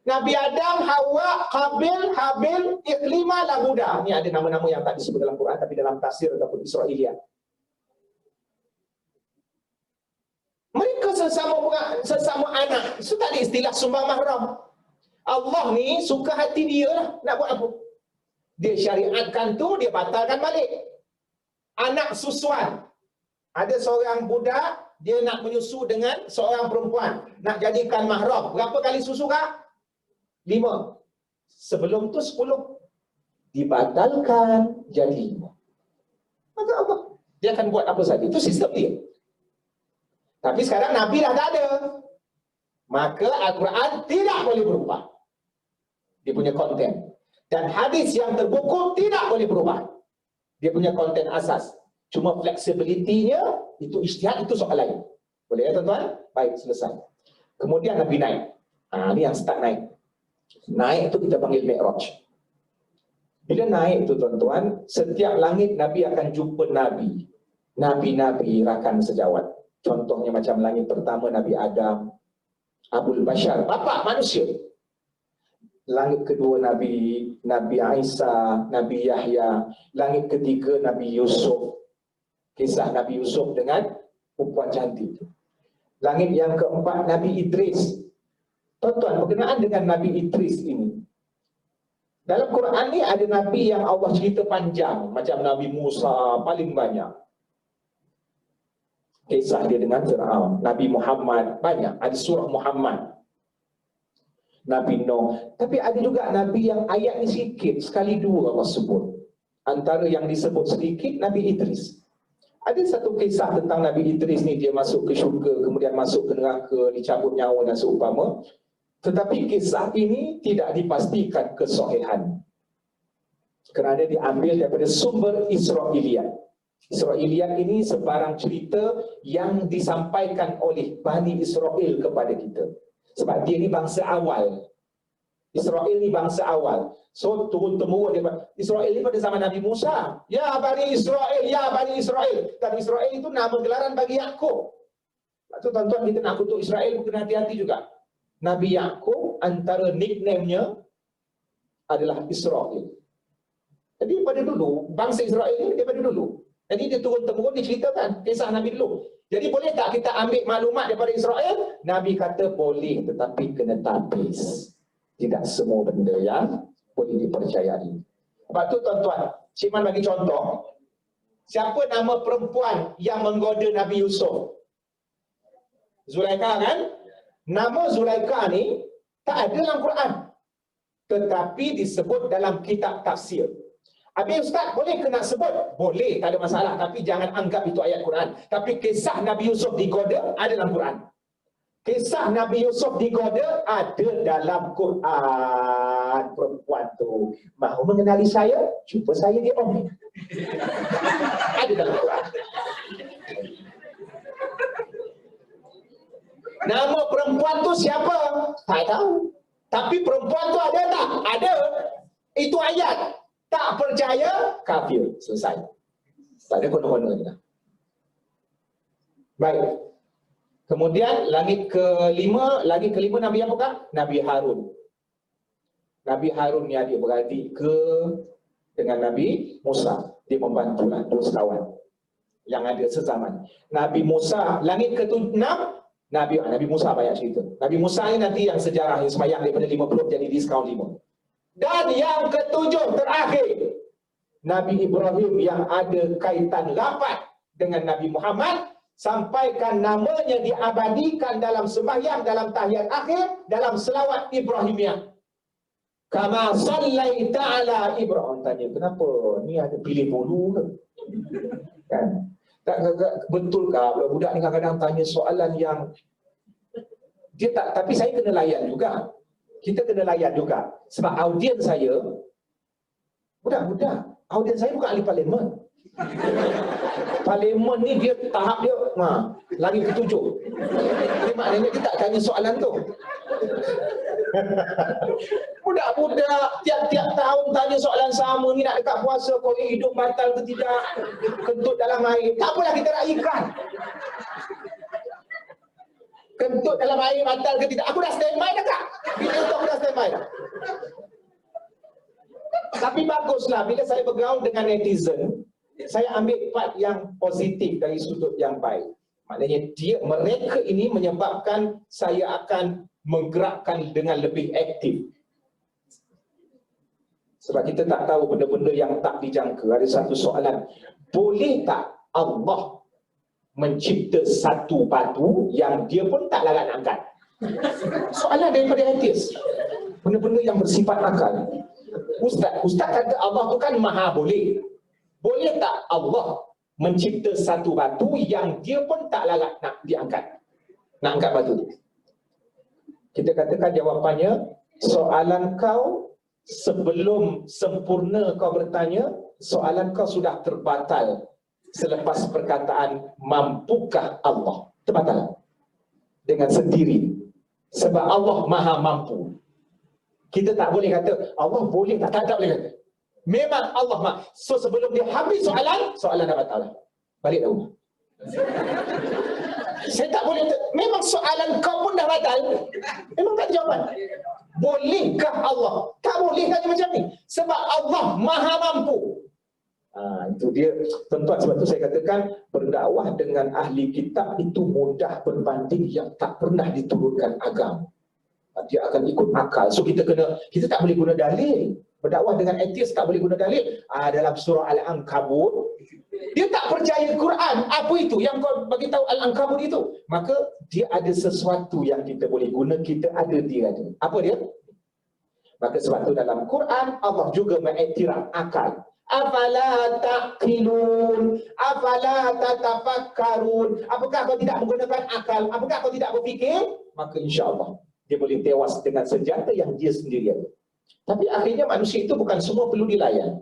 Nabi Adam, Hawa, Qabil, Habil, Iqlimah, Lahuda. Ini ada nama-nama yang tak disebut dalam Quran tapi dalam tafsir ataupun Israiliyah. Mereka sesama anak. Itu tak ada istilah sumbang mahram. Allah ni suka hati dia lah. Nak buat apa? Dia syariatkan tu, dia batalkan balik. Anak susuan. Ada seorang budak, dia nak menyusu dengan seorang perempuan. Nak jadikan mahram. Berapa kali susu kak? 5. Sebelum tu 10. Dibatalkan jadi 5. Maka apa? Dia akan buat apa saja. Itu sistem dia. Tapi sekarang Nabi dah tak ada. maka Al-Quran tidak boleh berubah. Dia punya konten. Dan hadis yang terbuku tidak boleh berubah. Dia punya konten asas. Cuma fleksibilitinya, itu ijtihad, itu soal lain. Boleh ya tuan-tuan? Baik, selesai. Kemudian Nabi naik. Ini yang start naik. Naik itu kita panggil Mi'raj. Bila naik itu tuan-tuan, setiap langit Nabi akan jumpa Nabi. Nabi-Nabi rakan sejawat. Contohnya macam langit pertama Nabi Adam, Abul Bashar, bapa manusia. Langit kedua Nabi Isa, Nabi Yahya. Langit ketiga Nabi Yusuf. Kisah Nabi Yusuf dengan perempuan cantik. Langit yang keempat Nabi Idris. Tuan-tuan, berkenaan dengan Nabi Idris ini, dalam Quran ni ada Nabi yang Allah cerita panjang. Macam Nabi Musa paling banyak. Kisah dia dengan Fir'aun. Nabi Muhammad banyak. Ada surah Muhammad. Nabi Nuh. Tapi ada juga Nabi yang ayat ni sikit. Sekali dua Allah sebut. Antara yang disebut sedikit Nabi Idris. Ada satu kisah tentang Nabi Idris ni. Dia masuk ke syurga, kemudian masuk ke neraka, dicabut nyawa dan seumpama. Tetapi kisah ini tidak dipastikan kesahihan. Kerana diambil daripada sumber Israiliyat. Israiliyat ini sebarang cerita yang disampaikan oleh Bani Israel kepada kita. Sebab dia ni bangsa awal. Israel ni bangsa awal. So turun-temurun daripada Israel ni pada zaman Nabi Musa. Ya Bani Israel, ya Bani Israel. Dan Israel itu nama gelaran bagi Yakub. Lepas tu tuan-tuan, kita nak kutuk Israel, kena hati-hati juga. Nabi Yakub antara nickname-nya adalah Israel. Jadi pada dulu, bangsa Israel ni daripada dulu. Jadi dia turun-temurun diceritakan kisah Nabi dulu. Jadi boleh tak kita ambil maklumat daripada Israel? Nabi kata boleh, tetapi kena tapis. Tidak semua benda yang boleh dipercayai. Lepas tu tuan-tuan, Cik Man bagi contoh. Siapa nama perempuan yang menggoda Nabi Yusuf? Zulaikha kan? Nama Zulaikha ni tak ada dalam Quran. Tetapi disebut dalam kitab tafsir. Habis Ustaz, boleh ke nak sebut? Boleh, tak ada masalah. Tapi jangan anggap itu ayat Quran. Tapi kisah Nabi Yusuf digoda ada dalam Quran. Kisah Nabi Yusuf digoda ada dalam Quran. Perempuan tu mahu mengenali saya, jumpa saya di Om. Ada dalam Quran. Nama perempuan tu siapa? Tak tahu. Tapi perempuan tu ada tak? Ada. Itu ayat. Tak percaya, kafir. Selesai. Tak ada kono-kononya. Baik. Kemudian langit kelima Nabi apakah? Nabi Harun. Nabi Harun ni adik beradik dengan Nabi Musa. Dia membantulah dua sekawan yang ada sezaman. Nabi Musa, langit ke-6 Nabi Musa banyak cerita. Nabi Musa ni nanti yang sejarah yang sembahyang daripada 50 jadi diskaun 5. Dan yang ke-7 terakhir Nabi Ibrahim yang ada kaitan rapat dengan Nabi Muhammad, sampaikan namanya diabadikan dalam sembahyang, dalam tahiyat akhir, dalam selawat Ibrahimiyah. Kama sallaita ala Ibrahim. Tanya, kenapa? Ni ada pilih bulu ke? Kan? Betul ke? Budak ni kadang-kadang tanya soalan yang dia tak, tapi saya kena layan juga. Kita kena layan juga. Sebab audiens saya budak-budak. Audiens saya bukan ahli parlimen. Parlimen ni dia tahap dia lagi ke-7. Jadi maknanya dia tak tanya soalan tu. Budak-budak tiap-tiap tahun tanya soalan sama ni, nak dekat puasa kau hidup batal ke tidak, kentut dalam air. Tak apalah, kita raikan. Kentut dalam air batal ke tidak. Aku dah standby dah kak. Bila tu aku dah standby dah. Tapi baguslah bila saya bergaul dengan netizen, saya ambil part yang positif dari sudut yang baik. Maknanya mereka ini menyebabkan saya akan menggerakkan dengan lebih aktif. Sebab kita tak tahu benda-benda yang tak dijangka. Ada satu soalan, boleh tak Allah mencipta satu batu yang dia pun tak larat nak angkat? Soalan daripada etis. Benda-benda yang bersifat akal. Ustaz kata Allah tu kan maha boleh. Boleh tak Allah mencipta satu batu yang dia pun tak larat nak diangkat? Nak angkat batu tu. Kita katakan jawapannya, soalan kau sebelum sempurna kau bertanya, soalan kau sudah terbatal selepas perkataan mampukah Allah. Terbatal dengan sendiri. Sebab Allah maha mampu. Kita tak boleh kata Allah boleh, tak boleh kata. Memang Allah maha. So sebelum dia habis soalan dah batal. Balik dah rumah. Saya tak boleh, memang soalan kau pun dah batal. Memang tak ada jawapan. Bolehkah Allah? Tak boleh tanya macam ni. Sebab Allah maha mampu. Itu dia, tuan-tuan. Sebab tu saya katakan berdakwah dengan ahli kitab itu mudah berbanding yang tak pernah diturunkan agama. Dia akan ikut akal. So kita tak boleh guna dalil. Berdakwah dengan ateis tak boleh guna dalil. Dalam surah Al-Ankabut, dia tak percaya Quran. Apa itu yang kau bagi tahu Al-Ankabut itu? Maka dia ada sesuatu yang kita boleh guna, kita ada, dia ada. Apa dia? Maka sebab tu dalam Quran Allah juga mengiktiraf akal. Afala taqilun, afala tatafakkarun. Apakah kau tidak menggunakan akal? Apakah kau tidak berfikir? Maka insya-Allah dia boleh tewas dengan senjata yang dia sendiri ada. Tapi akhirnya manusia itu bukan semua perlu dilayan.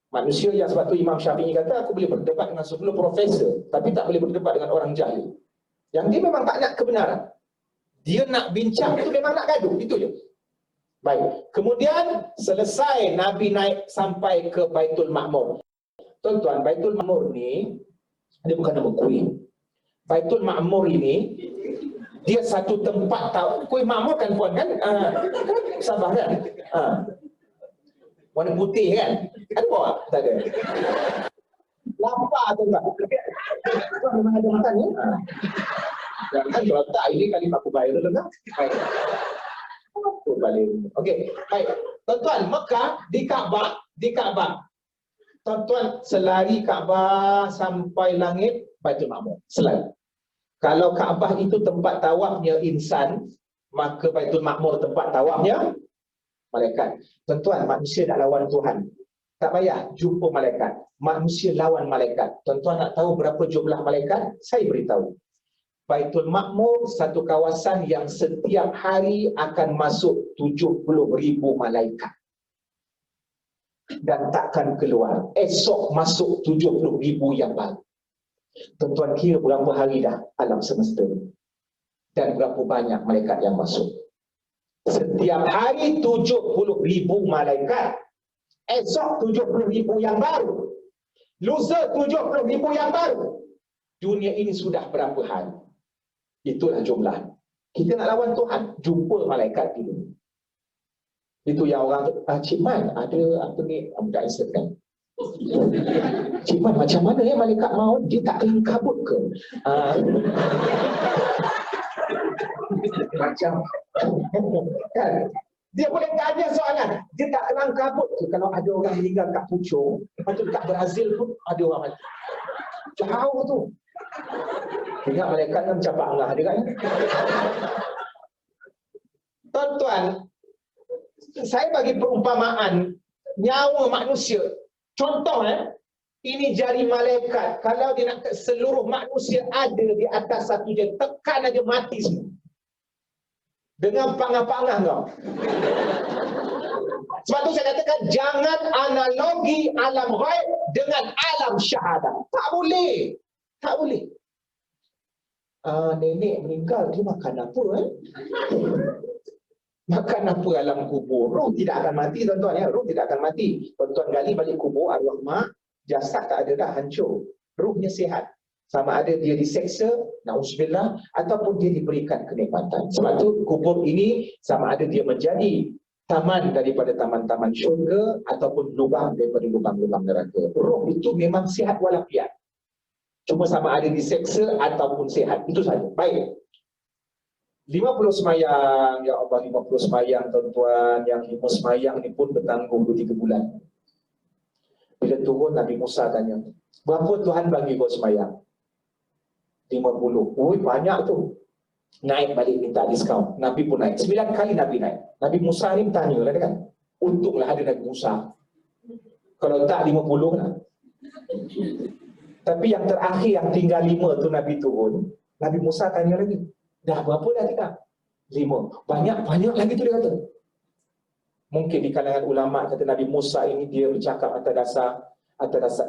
Manusia yang sebab tu Imam Syafi'i kata, aku boleh berdebat dengan 10 profesor, tapi tak boleh berdebat dengan orang jahil. Yang dia memang tak nak kebenaran. Dia nak bincang, itu memang nak gaduh, itu je. Baik, kemudian selesai Nabi naik sampai ke Baitul Ma'mur. Tuan-tuan, Baitul Ma'mur ni, dia bukan nama kuih. Baitul Ma'mur ini, dia satu tempat tahu. Kuih Ma'mur kan puan kan? Sabah kan? Warna putih kan? Ada bawa? Tak ada. Lapar tu tak? Tuan memang ada makan ni? Jangan kalau tak, ini kali aku bayar tu kan? Baik. Apa balik? Okey, baik. Tuan-tuan, Mekah di Kaabah. Tuan-tuan selari Kaabah sampai langit Baitul Ma'mur. Selari. Kalau Kaabah itu tempat tawafnya insan, maka Baitul Ma'mur tempat tawafnya malaikat. Tuan-tuan, manusia nak lawan Tuhan. Tak payah jumpa malaikat. Manusia lawan malaikat. Tuan-tuan nak tahu berapa jumlah malaikat? Saya beritahu. Baitul Ma'mur satu kawasan yang setiap hari akan masuk 70,000 malaikat. Dan takkan keluar. Esok masuk 70,000 yang baru. Tuan-tuan kira berapa hari dah alam semesta ni. Dan berapa banyak malaikat yang masuk. Setiap hari 70,000 malaikat. Esok 70,000 yang baru. Lusa 70,000 yang baru. Dunia ini sudah berapa hari? Itulah jumlah. Kita nak lawan Tuhan, jumpa malaikat itu. Itu yang orang tu, Cik Man, ada apa ni, budak Instagram. Cik Man, macam mana ya malaikat maut? Dia tak kelang kabut ke? Macam kan? Dia boleh tanya soalan, dia tak kelang kabut ke? Kalau ada orang meninggal kat Puchong, lepas tu kat Brazil pun ada orang mati. Jauh tu. Ingat malaikat kan macam Allah dia kan? Tuan-tuan, saya bagi perumpamaan nyawa manusia. Contoh ini jari malaikat. Kalau dia nak seluruh manusia ada di atas satu jari, tekan aja mati semua. Dengan pangah-pangah kau. Sebab tu saya katakan jangan analogi alam ghaib dengan alam syahadah. Tak boleh. Tak boleh. Nenek meninggal, dia makan apa? Makan apa alam kubur? Roh tidak akan mati, tuan-tuan ya. Roh tidak akan mati. Tuan-tuan gali balik kubur, arwah mak, jasad tak ada dah, hancur. Rohnya sihat. Sama ada dia diseksa, na'udzubillah, ataupun dia diberikan kenikmatan. Sebab tu kubur ini sama ada dia menjadi taman daripada taman-taman syurga ataupun lubang daripada lubang-lubang neraka. Roh itu memang sihat walafiat. Cuma sama ada diseksa ataupun sihat. Itu saja. Baik. 50 semayang, ya Allah, 50 semayang tuan-tuan. Yang 5 semayang ni pun bertanggung 2-3 bulan. Bila turun Nabi Musa tanya, berapa Tuhan bagi kau semayang? 50. Ui, banyak tu. Naik balik minta diskaun. Nabi pun naik. 9 kali Nabi naik. Nabi Musa ni bertanya lah kan. Untunglah ada Nabi Musa. Kalau tak 50 lah. Tapi yang terakhir yang tinggal 5 tu Nabi turun. Nabi Musa tanya lagi. Dah berapa dah tinggal? 5. Banyak lagi tu dia kata. Mungkin di kalangan ulama kata Nabi Musa ini dia bercakap atas dasar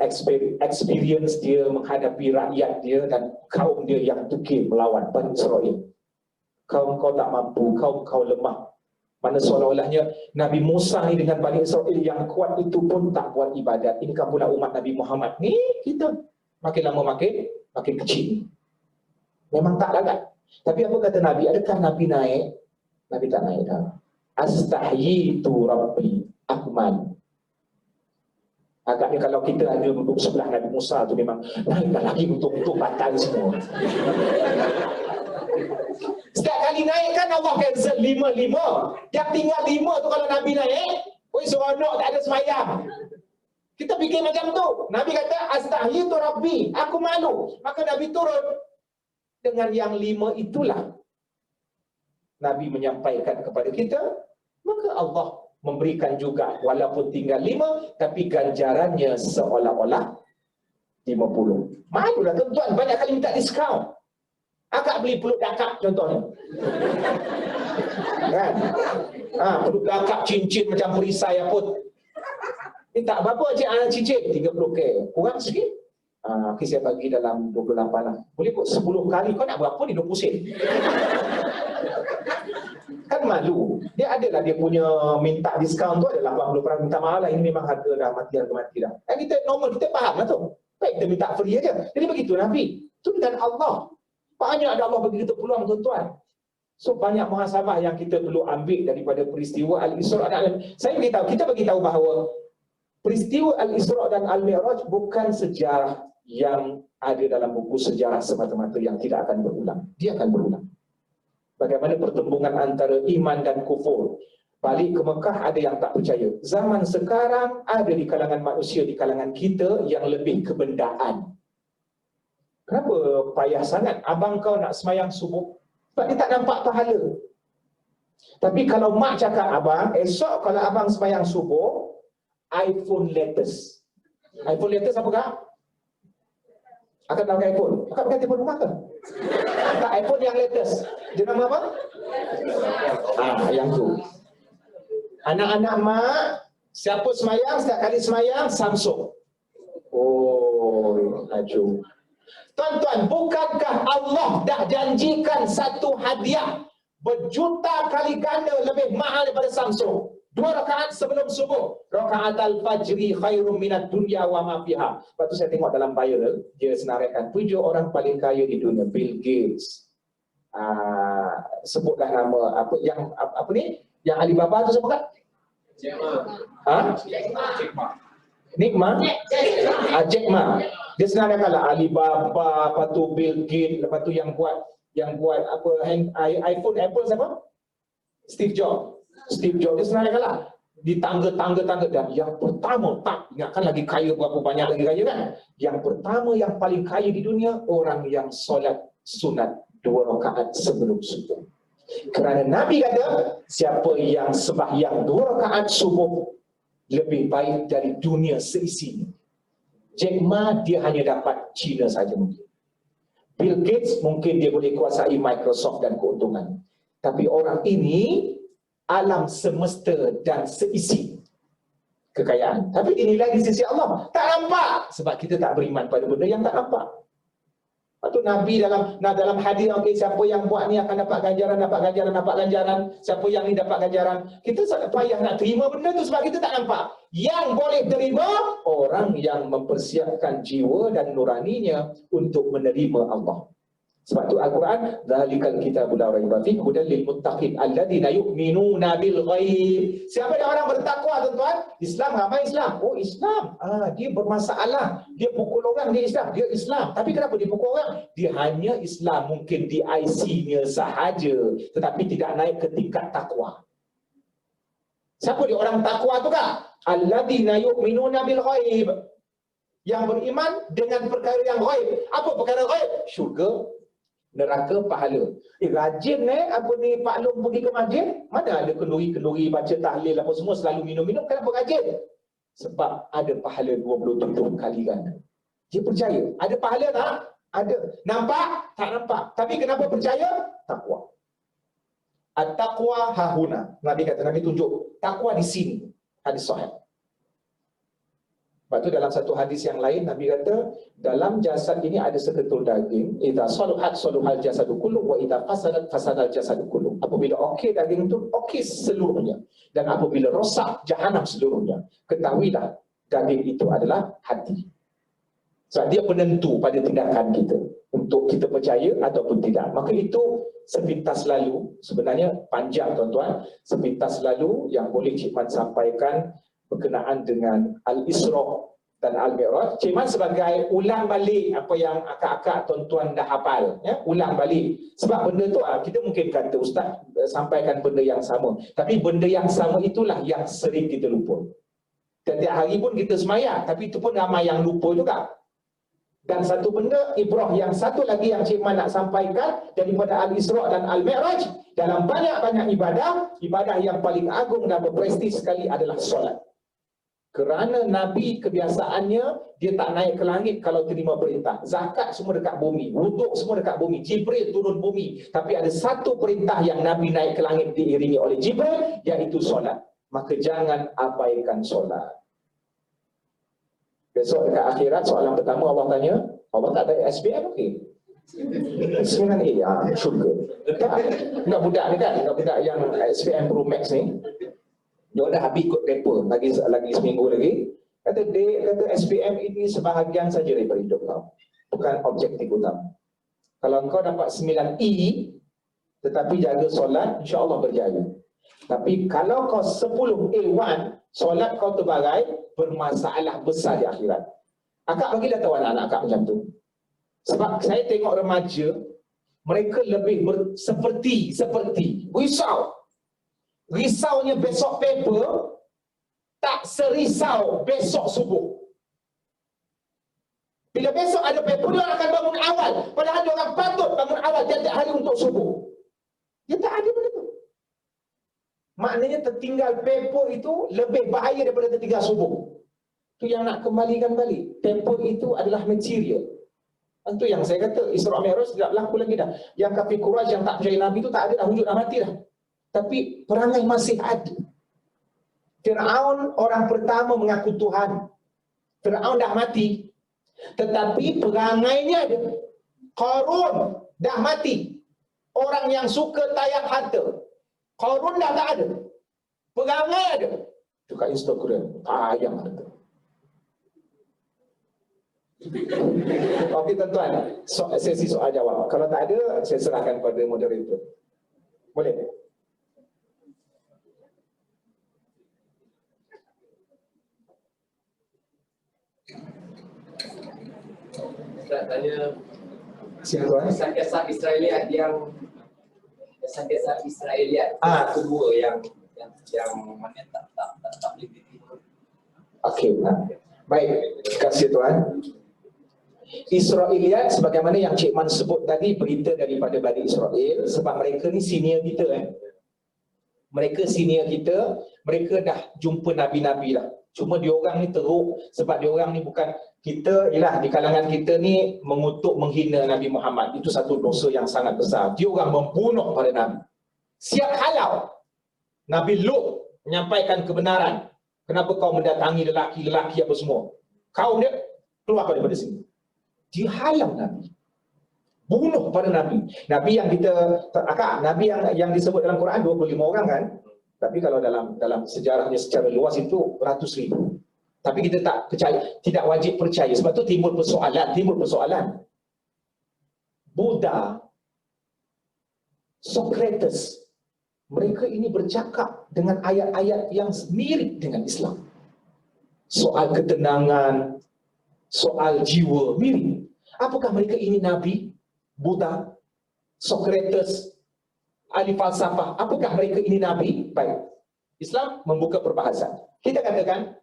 experience dia menghadapi rakyat dia dan kaum dia yang degil melawan Bani Israel. Kaum kau tak mampu, kaum kau lemah. Mana seolah-olahnya Nabi Musa ni dengan Bani Israel yang kuat itu pun tak buat ibadat. Ini kan pula umat Nabi Muhammad ni, kita makin lama makin kecil. Memang tak larat. Tapi apa kata Nabi? Adakah Nabi naik? Nabi tak naik dah. Astahyitu Rabbi, aku malu. Agaknya kalau kita ada duduk sebelah Nabi Musa tu memang naiklah lagi untuk batal semua. Setiap kali naik kan Allah cancel 5. Yang tinggal 5 tu kalau Nabi naik, oi seronok tak ada semayang. Kita fikir macam tu. Nabi kata astahyitu Rabbi, aku malu. Maka Nabi turun. Dengan yang 5 itulah Nabi menyampaikan kepada kita, maka Allah memberikan juga walaupun tinggal 5, tapi ganjarannya seolah-olah 50. Malulah tuan-tuan, banyak kali minta diskaun. Akak beli peluk dakak contohnya. Kan? Peluk dakak cincin macam perisai apa. Minta berapa cincin? 30k. Kurang sikit? Okay, saya bagi dalam 28 lah. Boleh kot 10 kali. Kau nak berapa ni 20 sen? Kan malu. Dia adalah dia punya minta diskaun tu adalah 80%. Minta mahal lah. Ini memang harga dah mati dah. Kan kita normal, kita faham lah tu. Baik kita minta free aja. Jadi begitu Nabi. Itu dengan Allah. Banyak ada Allah bagi kita peluang tuan-tuan. So banyak muhasabah yang kita perlu ambil daripada peristiwa Al-Isra' dan saya beritahu, kita beritahu bahawa peristiwa Al-Isra' dan Al-Mi'raj bukan sejarah yang ada dalam buku sejarah semata-mata yang tidak akan berulang. Dia akan berulang. Bagaimana pertembungan antara iman dan kufur. Balik ke Mekah ada yang tak percaya. Zaman sekarang ada di kalangan manusia, di kalangan kita yang lebih kebendaan. Kenapa payah sangat? Abang kau nak semayang subuh, sebab dia tak nampak pahala. Tapi kalau mak cakap, abang, esok kalau abang semayang subuh, iPhone latest. iPhone latest apa kak? Akan pakai iPhone. Akak pakai telefon rumah ke? Tak, iPhone yang latest. Dia nama apa? Yang tu. Anak-anak mak, siapa semayang, setiap kali semayang, Samsung. Oh, laju. Tuan-tuan, bukankah Allah dah janjikan satu hadiah berjuta kali ganda lebih mahal daripada Samsung? 2 rakaat sebelum subuh. Rakaat al-fajri khairum minat dunya wa ma fiha. Lepas tu saya tengok dalam viral, dia senaraikan 7 orang paling kaya di dunia. Bill Gates. Sebutlah nama apa ni? Yang Alibaba tu siapa kan? Jack Ma. Jack Ma. Dia senaraikanlah Alibaba, lepas tu Bill Gates, lepas tu yang buat apa iPhone Apple siapa? Steve Jobs. Dia senaraikanlah di tangga-tangga dan yang pertama, tak ingatkan lagi kaya berapa banyak lagi kaya kan? Yang pertama yang paling kaya di dunia orang yang solat sunat 2 rakaat sebelum subuh. Kerana Nabi kata siapa yang sembahyang 2 rakaat subuh lebih baik dari dunia seisinya. Jack Ma dia hanya dapat China saja mungkin. Bill Gates mungkin dia boleh kuasai Microsoft dan keuntungan. Tapi orang ini alam semesta dan seisi kekayaan. Tapi dinilai di sisi Allah tak nampak sebab kita tak beriman pada benda yang tak nampak. Lepas tu Nabi dalam hadis, okay, siapa yang buat ni akan dapat ganjaran. Siapa yang ni dapat ganjaran. Kita tak payah nak terima benda tu sebab kita tak nampak. Yang boleh terima, orang yang mempersiapkan jiwa dan nuraninya untuk menerima Allah. Sebab tu Al-Quran, "Dzalikal kitabul la raiba fihi hudan lil muttaqin alladzina yu'minuna bil ghaib." Siapa yang orang bertakwa tuan-tuan? Islam, ramai Islam. Oh Islam, dia bermasalah. Dia pukul orang, dia Islam. Tapi kenapa dia pukul orang? Dia hanya Islam mungkin di IC-nya sahaja, tetapi tidak naik ke tingkat takwa. Siapa dia orang takwa tu kak? Alladzina yu'minuna bil ghaib. Yang beriman dengan perkara yang ghaib. Apa perkara ghaib? Syurga, neraka, pahala. Rajin apa ni Pak Long pergi ke masjid, mana ada kenduri baca tahlil apa semua selalu minum. Kenapa rajin? Sebab ada pahala 27 kali ganda. Dia percaya. Ada pahala tak? Ada. Nampak? Tak nampak. Tapi kenapa percaya? Takwa. At-taqwa hahuna. Nabi kata, Nabi tunjuk takwa di sini. Hadis sahih. Lepas tu dalam satu hadis yang lain Nabi kata, dalam jasad ini ada seketul daging, idza saluhat saluhal jasadu kullu wa idza fasadat fasadal jasadu kullu. Apabila okey daging itu, okey seluruhnya. Dan apabila rosak, jahanam seluruhnya. Ketahuilah daging itu adalah hati. Sebab dia penentu pada tindakan kita untuk kita percaya ataupun tidak. Maka itu sepintas lalu, sebenarnya panjang tuan-tuan, sepintas lalu yang boleh Cik Man sampaikan berkenaan dengan Al-Isra' dan Al-Mi'raj. Cik Man sebagai ulang balik apa yang akak-akak tuan-tuan dah hafal, ya, ulang balik. Sebab benda tu kita mungkin kata ustaz sampaikan benda yang sama, tapi benda yang sama itulah yang sering kita lupa. Setiap hari pun kita semayang, tapi itu pun ramai yang lupa juga. Dan satu benda, ibrah yang satu lagi yang Cik Man nak sampaikan daripada Al-Isra' dan Al-Mi'raj, dalam banyak-banyak ibadah yang paling agung dan berprestij sekali adalah solat. Kerana Nabi kebiasaannya, dia tak naik ke langit kalau terima perintah. Zakat semua dekat bumi, wuduk semua dekat bumi, Jibril turun bumi. Tapi ada satu perintah yang Nabi naik ke langit diiringi oleh Jibril, iaitu solat. Maka jangan abaikan solat. Besok dekat akhirat, soalan pertama Allah tanya, Allah tak ada SPM okey? 9A, syurga. Nak budak ni kan, nak budak yang SPM Pro Max ni, dia dah habis ikut paper, lagi seminggu lagi. Kata dia, kata SPM ini sebahagian saja daripada hidup kau, bukan objektif utama. Kalau kau dapat 9E, tetapi jaga solat, insya-Allah berjaya. Tapi kalau kau 10A1, solat kau terbagai, bermasalah besar di akhirat. Akak bagilah tahu anak-anak akak macam tu. Sebab saya tengok remaja, mereka lebih seperti risaunya besok paper, tak serisau besok subuh. Bila besok ada paper, dia akan bangun awal, padahal dia orang patut bangun awal tiap-tiap hari untuk subuh. Dia tak ada benda tu. Maknanya tertinggal paper itu lebih bahaya daripada tertinggal subuh. Itu yang nak kembalikan balik. Paper itu adalah material. Itu yang saya kata, Isra' Mi'raj tidak berlaku lagi dah. Yang kafir Quraisy yang tak percaya Nabi itu tak ada dah, wujud dah, mati dah. Tapi perangai masih ada. Fir'aun orang pertama mengaku Tuhan. Fir'aun dah mati, tetapi perangainya ada. Qarun dah mati, orang yang suka tayang harta. Qarun dah tak ada, perangai ada. Dekat Instagram, tayang harta. Okey tuan-tuan, sesi soal jawab. Kalau tak ada, saya serahkan kepada moderator. Boleh? Saya tanya, Silakan. kisah Israeliat yang kisah Israeliat kedua yang mana tak boleh ditiru. Okey. Baik, terima kasih tuan. Israeliat sebagaimana yang Cik Man sebut tadi, berita daripada Bani Israel, sebab mereka ni senior kita Mereka senior kita, mereka dah jumpa nabi-nabi dah. Cuma diorang ni teruk sebab diorang ni bukan kita, ialah di kalangan kita ni mengutuk menghina Nabi Muhammad. Itu satu dosa yang sangat besar. Diorang membunuh pada Nabi. Siap halau Nabi Lut menyampaikan kebenaran. Kenapa kau mendatangi lelaki-lelaki apa semua? Kaum dia keluar daripada sini. Dia halau Nabi. Bunuh pada Nabi. Nabi yang Nabi yang disebut dalam Quran 25 orang kan? Tapi kalau dalam sejarahnya secara luas itu ratus ribu. Tapi kita tak percaya, tidak wajib percaya. Sebab tu timbul persoalan. Buddha, Socrates, mereka ini bercakap dengan ayat-ayat yang mirip dengan Islam. Soal ketenangan, soal jiwa, mirip. Apakah mereka ini Nabi? Buddha, Socrates, ahli falsafah, apakah mereka ini Nabi? Baik, Islam membuka perbahasan. Kita katakan,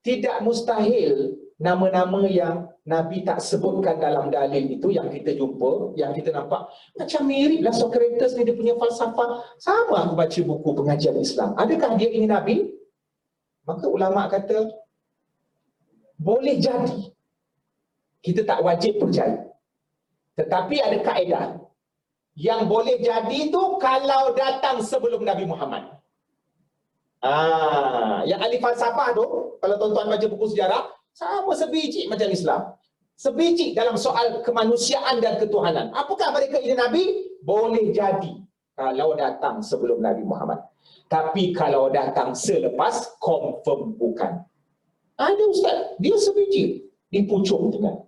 tidak mustahil nama-nama yang Nabi tak sebutkan dalam dalil itu yang kita jumpa, yang kita nampak, macam miriplah Socrates ni, dia punya falsafah. Sama aku baca buku pengajian Islam. Adakah dia ini Nabi? Maka ulama kata, boleh jadi. Kita tak wajib percaya. Tetapi ada kaedah. Yang boleh jadi tu kalau datang sebelum Nabi Muhammad. Yang ahli falsafah tu, kalau tuan-tuan baca buku sejarah, sama sebiji macam Islam. Sebiji dalam soal kemanusiaan dan ketuhanan. Apakah mereka ini Nabi? Boleh jadi kalau datang sebelum Nabi Muhammad. Tapi kalau datang selepas, confirm bukan. Ada ustaz, dia sebiji, dipucuk dengan.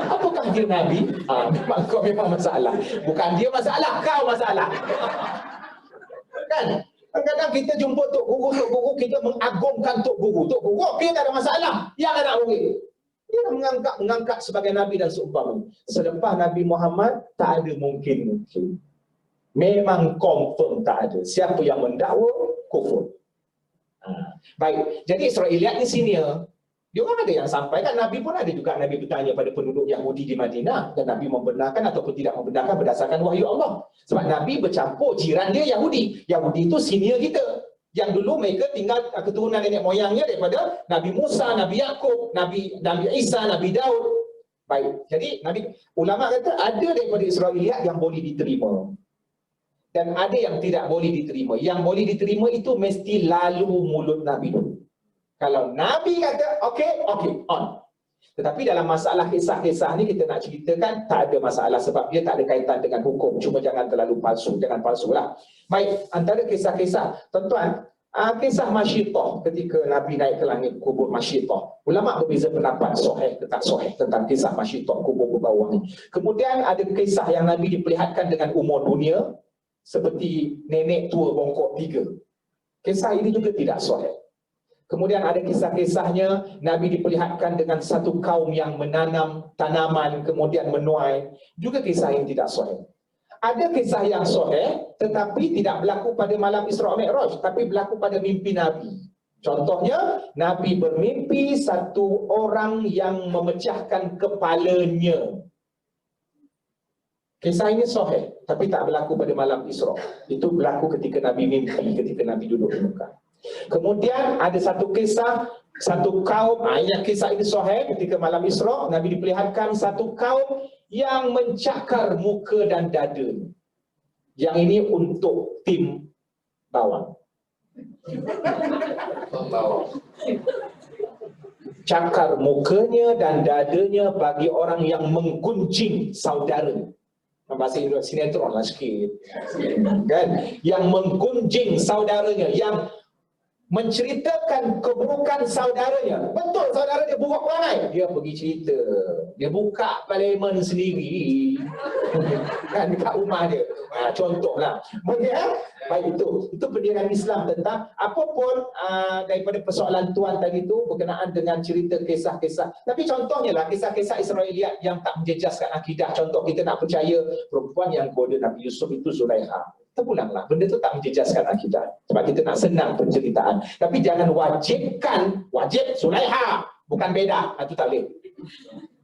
Apakah dia Nabi? Memang kau memang masalah. Bukan dia masalah, kau masalah. Kan? Kadang-kadang kita jumpa Tok Guru, kita mengagungkan Tok Guru. Tok Guru, okey, tak ada masalah. Yang anak boleh. Dia mengangkat sebagai Nabi dan seumpama. Selepas Nabi Muhammad, tak ada mungkin-mungkin. Memang confirm tak ada. Siapa yang mendakwa, kufur. Baik, jadi Israiliyat ni senior. Dia orang ada yang sampaikan, Nabi pun ada juga. Nabi bertanya pada penduduk Yahudi di Madinah dan Nabi membenarkan ataupun tidak membenarkan berdasarkan wahyu Allah. Sebab Nabi bercampur jiran dia Yahudi. Yahudi itu senior kita. Yang dulu mereka tinggal keturunan nenek moyangnya daripada Nabi Musa, Nabi Yakub, Nabi Isa, Nabi Daud. Baik, jadi ulama kata ada daripada Israiliyat yang boleh diterima. Dan ada yang tidak boleh diterima. Yang boleh diterima itu mesti lalu mulut Nabi dulu. Kalau Nabi kata, okey, on. Tetapi dalam masalah kisah-kisah ni kita nak ceritakan, tak ada masalah sebab dia tak ada kaitan dengan hukum. Cuma jangan terlalu palsu, jangan palsu lah. Baik, antara kisah-kisah, tuan-tuan, kisah Masyitah ketika Nabi naik ke langit kubur Masyitah. Ulama berbeza pendapat sahih ke tak sahih tentang kisah Masyitah kubur berbawah ni. Kemudian ada kisah yang Nabi diperlihatkan dengan umur dunia, seperti nenek tua bongkok 3. Kisah ini juga tidak sahih. Kemudian ada kisah-kisahnya Nabi diperlihatkan dengan satu kaum yang menanam tanaman kemudian menuai. Juga kisah yang tidak sahih. Ada kisah yang sahih tetapi tidak berlaku pada malam Isra Mi'raj, tapi berlaku pada mimpi Nabi. Contohnya, Nabi bermimpi satu orang yang memecahkan kepalanya. Kisah ini sahih tapi tak berlaku pada malam Isra. Itu berlaku ketika Nabi mimpi, ketika Nabi duduk di Mekah. Kemudian ada satu kisah, satu kaum, yang kisah ini sahih ketika malam Isra, Nabi diperlihatkan satu kaum yang mencakar muka dan dada. Yang ini untuk tim bawang. Cakar mukanya dan dadanya bagi orang yang menggunjing saudara. Bahasa Indonesia sinetron lah sikit. Kan? Yang menggunjing saudaranya, yang menceritakan keburukan saudaranya. Betul saudara dia buruk perangai, dia pergi cerita, dia buka parlimen sendiri kan dekat rumah dia. Contohlah. Baik, itu pendirian Islam tentang apapun daripada persoalan tuan tadi tu berkenaan dengan cerita kisah-kisah. Tapi contohnya lah kisah-kisah Israiliyat yang tak menjejaskan akidah. Contoh, kita nak percaya perempuan yang goda Nabi Yusuf itu Zulaikha. Terpulanglah, benda tu tak menjejaskan akidah. Sebab kita nak senang penceritaan. Tapi jangan wajib Zulaikha, bukan beda. Itu tak boleh.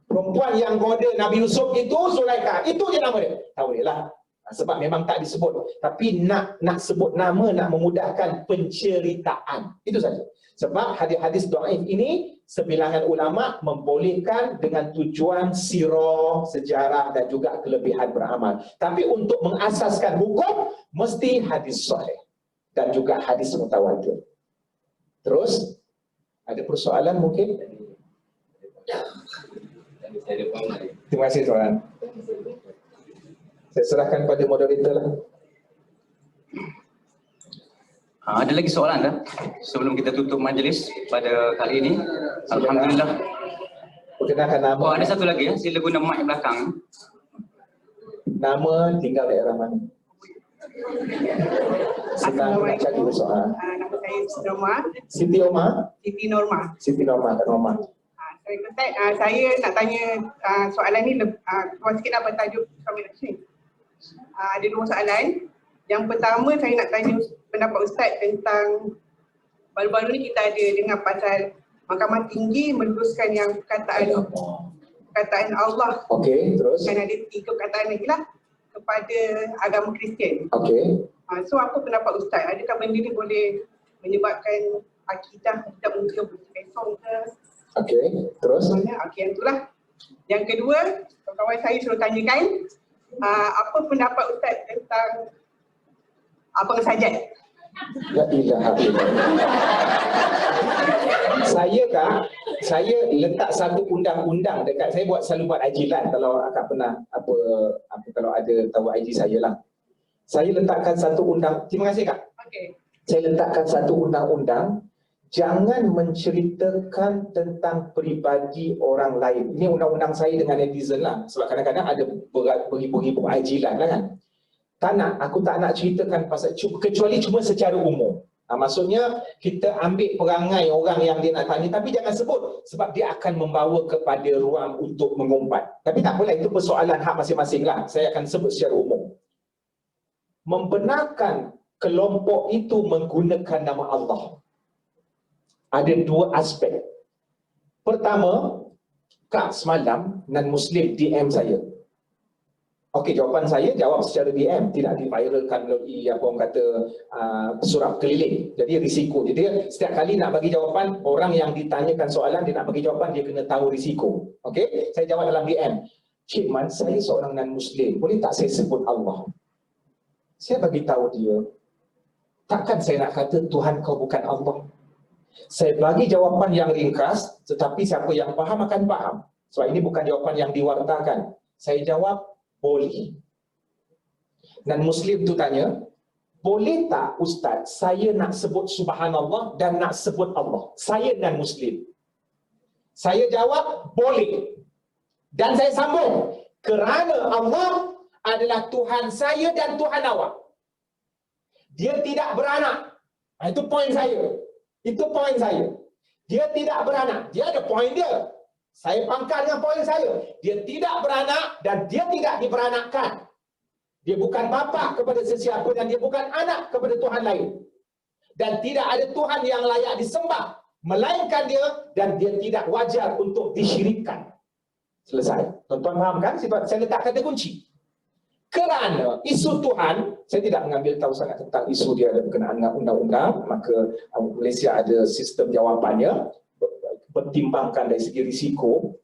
Perempuan yang goda Nabi Yusuf itu Zulaikha, itu je nama dia. Tak boleh lah. Sebab memang tak disebut. Tapi nak sebut nama, nak memudahkan penceritaan. Itu saja. Sebab hadis-hadis dhaif ini sebilangan ulama membolehkan dengan tujuan sirah, sejarah dan juga kelebihan beramal. Tapi untuk mengasaskan hukum mesti hadis sahih dan juga hadis mutawatir. Terus ada persoalan mungkin? Terima kasih tuan. Saya serahkan pada moderator lah. Ada lagi soalan tak? Sebelum kita tutup majlis pada kali ini. Alhamdulillah. Perkenalkan nama. Oh, ada satu lagi ya. Sila guna mic belakang. Nama, tinggal daerah mana? Senang nak cari soalan. Nama saya Siti Norma. Siti Omar? Siti Norma. Siti Norma, Kak Norma. Saya kontak, saya nak tanya soalan ni keluar sikit lah pada tajuk suami ni. Ada dua soalan. Yang pertama saya nak tanya pendapat Ustaz tentang baru-baru ni kita ada dengar pasal Mahkamah Tinggi meneruskan yang perkataan Allah. Okey, terus. Kan ada 3 perkataan lagi lah kepada agama Kristian. Okey. So apa pendapat Ustaz? Adakah benda ni boleh menyebabkan akidah tidak mungkin bersong ke? Okey, terus. Okey, yang itulah. Yang kedua, kawan saya suruh tanyakan apa pendapat Ustaz tentang pengesajat? La ilaha illallah. Saya letak satu undang-undang dekat, saya selalu buat ajilan kalau akak pernah kalau ada tahu IG saya lah. Saya letakkan satu undang, terima kasih Kak. Okey. Saya letakkan satu undang-undang, jangan menceritakan tentang peribadi orang lain. Ini undang-undang saya dengan netizen lah. Sebab kadang-kadang ada beribu-ribu ajilan lah kan. Aku tak nak ceritakan pasal, kecuali cuma secara umum. Maksudnya kita ambil perangai orang yang dia nak tanya, tapi jangan sebut sebab dia akan membawa kepada ruang untuk mengumpat. Tapi tak apalah, itu persoalan hak masing-masing lah. Saya akan sebut secara umum. Membenarkan kelompok itu menggunakan nama Allah. Ada dua aspek. Pertama, Kak semalam non-Muslim DM saya. Okey, jawapan saya jawab secara DM, tidak diviralkan melalui apa orang kata surat keliling. Jadi risiko. Jadi setiap kali nak bagi jawapan, orang yang ditanyakan soalan, dia nak bagi jawapan, dia kena tahu risiko. Okey, saya jawab dalam DM. Cik Man, saya seorang non-Muslim, boleh tak saya sebut Allah? Saya bagi tahu dia, takkan saya nak kata Tuhan kau bukan Allah. Saya bagi jawapan yang ringkas, tetapi siapa yang faham akan faham. Sebab ini bukan jawapan yang diwartakan. Saya jawab, boleh. Dan Muslim tu tanya, boleh tak Ustaz, saya nak sebut Subhanallah dan nak sebut Allah. Saya dan Muslim. Saya jawab, boleh. Dan saya sambung, kerana Allah adalah Tuhan saya dan Tuhan awak. Dia tidak beranak. Itu poin saya. Itu poin saya. Dia tidak beranak. Dia ada poin dia. Saya pangkal dengan poin saya. Dia tidak beranak dan dia tidak diberanakkan. Dia bukan bapa kepada sesiapa dan dia bukan anak kepada Tuhan lain. Dan tidak ada Tuhan yang layak disembah melainkan dia, dan dia tidak wajar untuk disyirikkan. Selesai. Tuan-tuan faham kan? Sebab saya letak kata kunci. Kerana isu Tuhan, saya tidak mengambil tahu sangat tentang isu dia ada berkenaan dengan undang-undang, maka Malaysia ada sistem jawapannya, pertimbangkan dari segi risiko.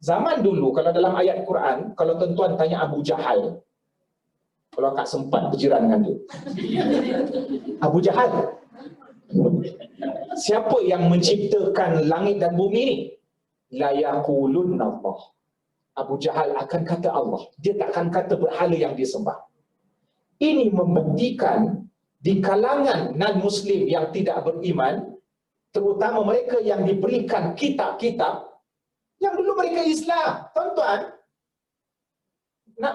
Zaman dulu, kalau dalam ayat Quran, kalau tuan-tuan tanya Abu Jahal, kalau Kak sempat berjiran dengan dia, Abu Jahal, siapa yang menciptakan langit dan bumi ini? La yaqulunna Allah. Abu Jahal akan kata Allah. Dia takkan kata berhala yang dia sembah. Ini membuktikan di kalangan non-Muslim yang tidak beriman, terutama mereka yang diberikan kitab-kitab, yang dulu mereka Islam. Tuan-tuan,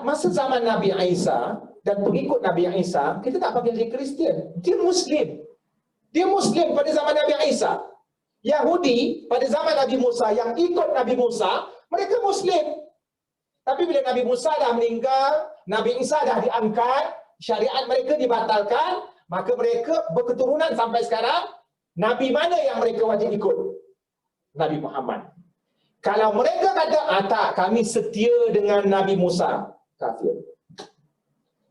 masa zaman Nabi Isa dan pengikut Nabi Isa, kita tak panggil dia Kristian. Dia Muslim. Dia Muslim pada zaman Nabi Isa. Yahudi pada zaman Nabi Musa yang ikut Nabi Musa, mereka Muslim. Tapi bila Nabi Musa dah meninggal, Nabi Isa dah diangkat, syariat mereka dibatalkan, maka mereka berketurunan sampai sekarang. Nabi mana yang mereka wajib ikut? Nabi Muhammad. Kalau mereka kata, tak, kami setia dengan Nabi Musa, kafir.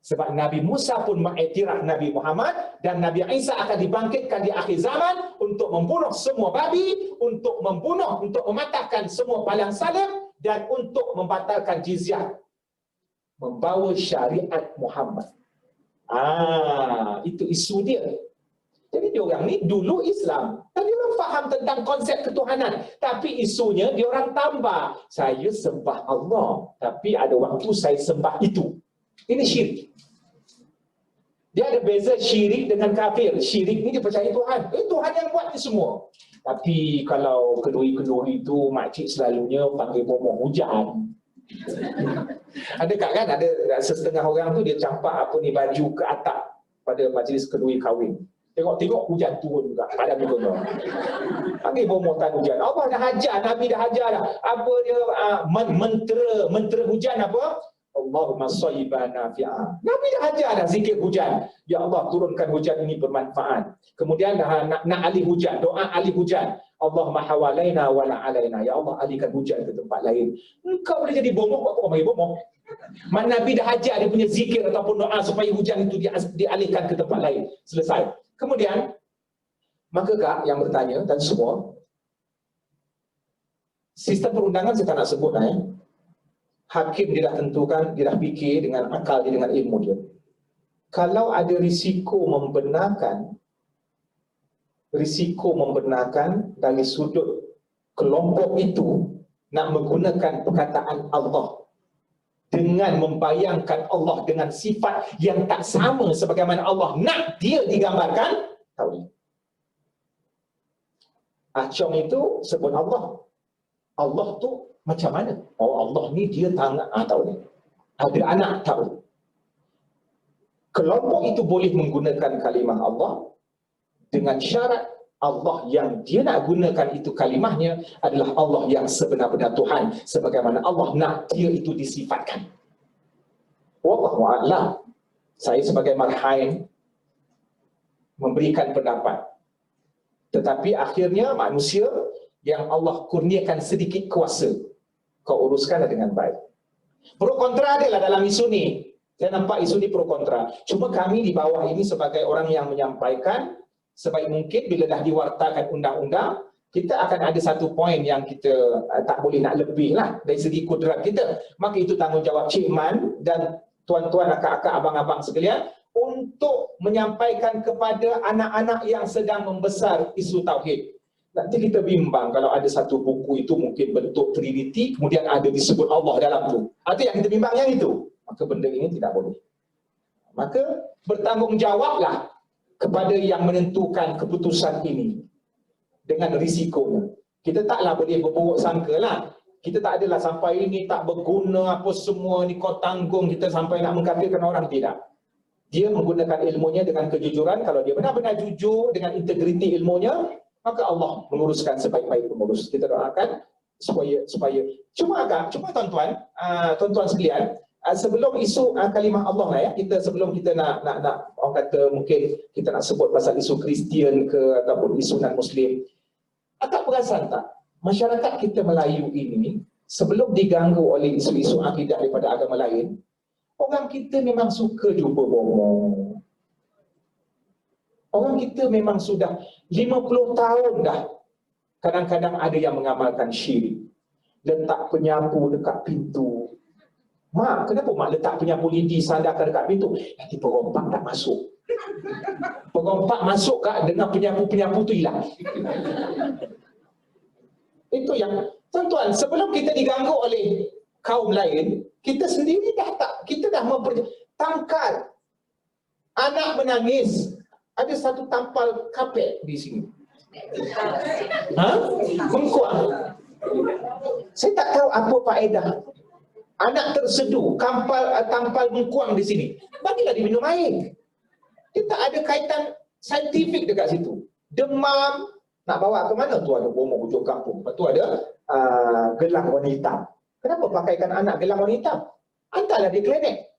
Sebab Nabi Musa pun mengiktiraf Nabi Muhammad, dan Nabi Isa akan dibangkitkan di akhir zaman untuk membunuh semua babi, untuk mematahkan semua palang salib, dan untuk membatalkan jizyah. Membawa syariat Muhammad. Itu isu dia. Jadi diorang ni dulu Islam. Dan diorang faham tentang konsep ketuhanan. Tapi isunya diorang tambah. Saya sembah Allah. Tapi ada waktu saya sembah itu. Ini syirik. Dia ada beza syirik dengan kafir. Syirik ni dia percaya Tuhan. Tuhan yang buat ni semua. Tapi kalau kenduri-kenduri itu, makcik selalunya panggil bomoh hujan. Ada kan ada setengah orang tu dia campak baju ke atap pada majlis kenduri kahwin. Tengok-tengok hujan turun juga. Padam juga. Panggil bomoh tan hujan. Allah dah hajar, Nabi dah hajar dah. Apa dia mentera hujan apa? Allahumma sayyiban nafi'ah. Nabi dah ajar dah zikir hujan. Ya Allah, turunkan hujan ini bermanfaat. Kemudian dah nak alih hujan, doa alih hujan. Allahumma hawalaina wa la alaina. Ya Allah, alihkan hujan ke tempat lain. Engkau boleh jadi bomoh, buat apa kau panggil bomoh? Mana Nabi dah ajar dia punya zikir ataupun doa supaya hujan itu dialihkan ke tempat lain. Selesai. Kemudian, maka Kak yang bertanya dan semua, sistem perundangan saya tak nak sebut hakim dia dah tentukan, dia dah fikir dengan akal dia, dengan ilmu dia. Kalau ada risiko membenarkan dari sudut kelompok itu nak menggunakan perkataan Allah dengan membayangkan Allah dengan sifat yang tak sama sebagaimana Allah nak dia digambarkan, tahu. Acong itu sebut Allah. Allah tu macam mana? Oh, Allah ni dia tangan, tahu ni. Ada anak, tahu. Kelompok itu boleh menggunakan kalimah Allah dengan syarat Allah yang dia nak gunakan itu kalimahnya adalah Allah yang sebenar-benar Tuhan, sebagaimana Allah nak dia itu disifatkan. Wallahu a'lam. Saya sebagai marhain memberikan pendapat. Tetapi akhirnya manusia yang Allah kurniakan sedikit kuasa, kau uruskanlah dengan baik. Pro kontra adalah dalam isu ni. Saya nampak isu ni pro kontra. Cuma kami di bawah ini sebagai orang yang menyampaikan, sebaik mungkin bila dah diwartakan undang-undang, kita akan ada satu poin yang kita tak boleh nak lebih lah dari segi kudrat kita. Maka itu tanggungjawab Cik Man dan tuan-tuan, akak-akak, abang-abang sekalian untuk menyampaikan kepada anak-anak yang sedang membesar isu tauhid. Nanti kita bimbang kalau ada satu buku itu mungkin bentuk Trinity, kemudian ada disebut Allah dalam tu. Itu yang kita bimbang yang itu. Maka benda ini tidak boleh. Maka bertanggungjawablah kepada yang menentukan keputusan ini dengan risikonya. Kita taklah boleh berburuk sangka lah. Kita tak adalah sampai ini tak berguna apa semua ni kau tanggung kita sampai nak mengkafirkan orang, tidak. Dia menggunakan ilmunya dengan kejujuran. Kalau dia benar-benar jujur dengan integriti ilmunya, maka Allah menguruskan sebaik-baik pengurus. Kita doakan supaya cuma tuan-tuan sekalian, sebelum isu kalimah Allah lah ya, sebelum kita nak orang kata mungkin kita nak sebut pasal isu Kristian ke ataupun isu non-Muslim, akak perasan tak masyarakat kita Melayu ini sebelum diganggu oleh isu-isu akidah daripada agama lain, orang kita memang suka jumpa bohong. Orang kita memang sudah 50 tahun dah kadang-kadang ada yang mengamalkan syirik, letak penyapu dekat pintu. Mak, kenapa mak letak penyapu lidi sandarkan dekat pintu? Nanti perompak tak masuk. Perompak masuk kak dengan penyapu-penyapu tu hilang. Itu yang, tuan-tuan, sebelum kita diganggu oleh kaum lain, kita sendiri kita dah tangkal. Anak menangis, ada satu tampal kapet di sini. Mengkuang. Saya tak tahu apa faedah. Anak terseduh, tampal mengkuang di sini. Bagilah dia minum air. Dia tak ada kaitan saintifik dekat situ. Demam, nak bawa ke mana? Tu ada bomong hujung kampung. Lepas tu ada gelang warna hitam. Kenapa pakaikan anak gelang warna hitam? Hantarlah dia klinik.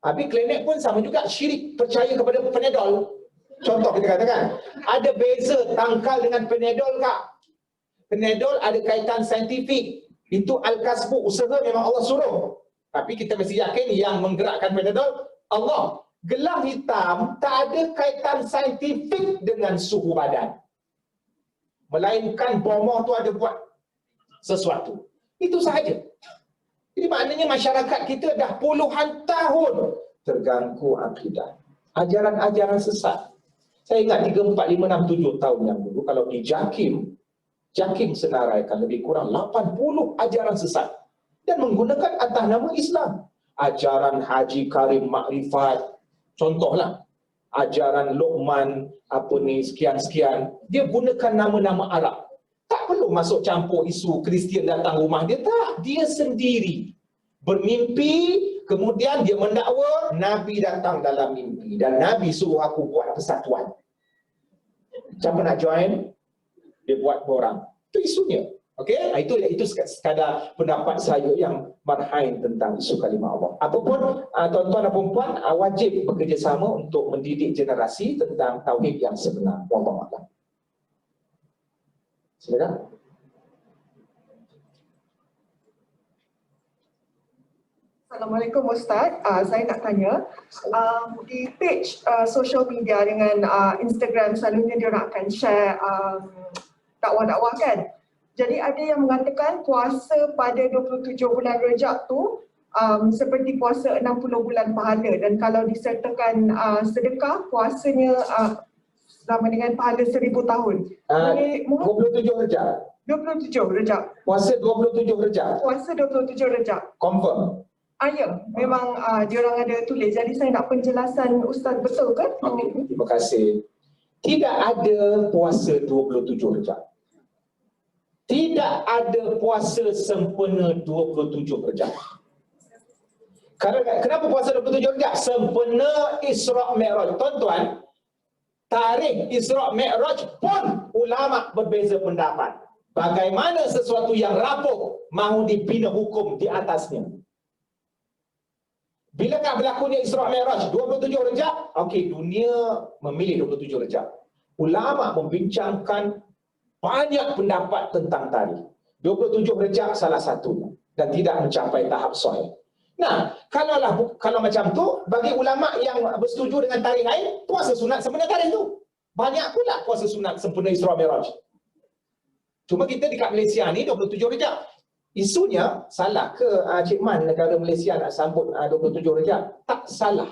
Habis klinik pun sama juga syirik, percaya kepada Panadol. Contoh kita katakan, ada beza tangkal dengan Panadol kak. Panadol ada kaitan saintifik. Itu al-kasbu, usaha memang Allah suruh. Tapi kita mesti yakin yang menggerakkan Panadol Allah. Gelang hitam tak ada kaitan saintifik dengan suhu badan. Melainkan bomoh tu ada buat sesuatu. Itu sahaja. Jadi maknanya masyarakat kita dah puluhan tahun terganggu akidah. Ajaran-ajaran sesat. Saya ingat 3, 4, 5, 6, 7 tahun yang dulu kalau di Jakim senaraikan lebih kurang 80 ajaran sesat dan menggunakan atas nama Islam. Ajaran Haji Karim Makrifat, contohlah. Ajaran Luqman, sekian-sekian. Dia gunakan nama-nama Arab. Tak perlu masuk campur isu Kristian datang rumah dia, tak. Dia sendiri bermimpi, kemudian dia mendakwa Nabi datang dalam mimpi dan Nabi suruh aku buat persatuan. Siapa nak join? Dia buat borang. Itu isunya. Okey, itu sekadar pendapat saya yang marhain tentang isu kalimah Allah. Apapun tuan-tuan dan puan-puan wajib bekerjasama untuk mendidik generasi tentang tauhid yang sebenar. Wallahu a'lam. Silakan. Assalamualaikum Ustaz. Saya nak tanya, di page social media dengan Instagram selalunya dia orang akan share dakwah-dakwah kan. Jadi ada yang mengatakan puasa pada 27 bulan Rejab tu seperti puasa 60 bulan pahala, dan kalau disertakan sedekah, puasanya sama dengan pahala 1000 tahun. Boleh 27 Rejab. 27 Rejab. Puasa 27 Rejab. Puasa 27 Rejab. Confirm. Ya, memang diorang ada tulis. Jadi saya nak penjelasan Ustaz, betul kan? Okey, terima kasih. Tidak ada puasa 27 Rejab. Tidak ada puasa sempena 27 Rejab. Kenapa puasa 27 Rejab? Sempena Isra' Mi'raj. Tuan-tuan, tarikh Isra' Mi'raj pun ulama berbeza pendapat. Bagaimana sesuatu yang rapuh mahu dibina hukum di atasnya. Bilakah berlakunya Isra' Mi'raj? 27 Rejab? Okey, dunia memilih 27 Rejab. Ulama membincangkan banyak pendapat tentang tarikh. 27 Rejab salah satunya dan tidak mencapai tahap sahih. Nah, kalau macam tu, bagi ulama yang bersetuju dengan tarikh lain, puasa sunat sempena tarikh tu. Banyak pula puasa sunat sempena Isra' Mi'raj. Cuma kita dekat Malaysia ni 27 Rejab. Isunya salah ke Cik Man negara Malaysia nak sambut 27 Rejab? Tak salah.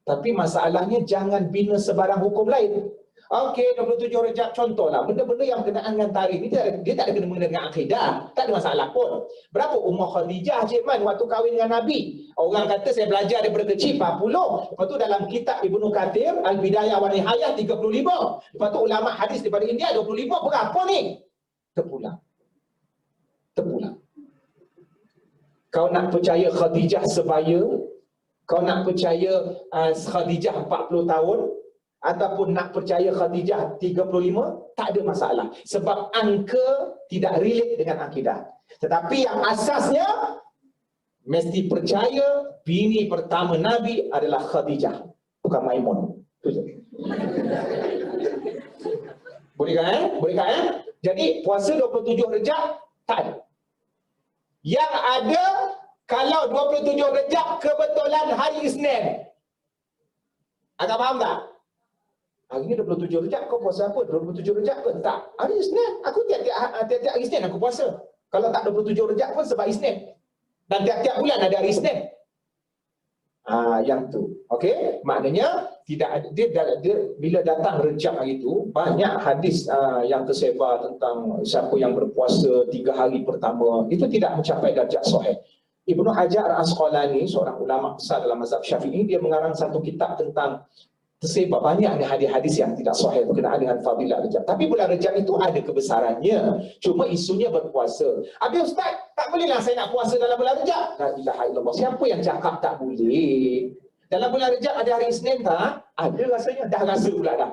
Tapi masalahnya jangan bina sebarang hukum lain. Okey, 27 Rejab contohlah, benda-benda yang berkenaan dengan tarikh ni dia tak ada kena-mengena dengan akidah, tak ada masalah pun. Berapa umur Khadijah Cik Man waktu kahwin dengan Nabi? Orang kata saya belajar daripada kecil 40. Lepas tu dalam kitab Ibnu Kathir Al-Bidayah wa Nihayah 35. Lepas tu ulama hadis daripada India 25. Berapa ni? Terpulang. Kau nak percaya Khadijah sebaya, kau nak percaya Khadijah 40 tahun, ataupun nak percaya Khadijah 35, tak ada masalah. Sebab angka tidak relate dengan akidah. Tetapi yang asasnya, mesti percaya bini pertama Nabi adalah Khadijah, bukan Maimun. Itu je. Boleh kan? Jadi puasa 27 Rejab tak ada. Yang ada, kalau 27 Rejab kebetulan hari Isnin. Agak faham tak? Hari ni 27 Rejab, kau puasa apa? 27 Rejab ke? Tak. Hari Isnin. Aku tiap-tiap hari Isnin aku puasa. Kalau tak 27 Rejab pun sebab Isnin. Dan tiap-tiap bulan ada hari Isnin. Yang tu. Okey? Maknanya, tidak ada, dia bila datang Rejab hari itu, banyak hadis yang tersebar tentang siapa yang berpuasa 3 hari pertama. Itu tidak mencapai darjat sahih. Ibnu Hajar Al-Asqalani, seorang ulama besar dalam mazhab Syafi'i, dia mengarang satu kitab tentang tersebar banyak hadis-hadis yang tidak sahih berkenaan dengan fadilah Rejab. Tapi bulan Rejab itu ada kebesarannya. Cuma isunya berpuasa. Habis Ustaz, tak bolehlah saya nak puasa dalam bulan Rejab. La ilaha illallah. Siapa yang cakap tak boleh? Dalam bulan Rejab ada hari Isnin tak? Ada rasanya. Dah rasa pula dah.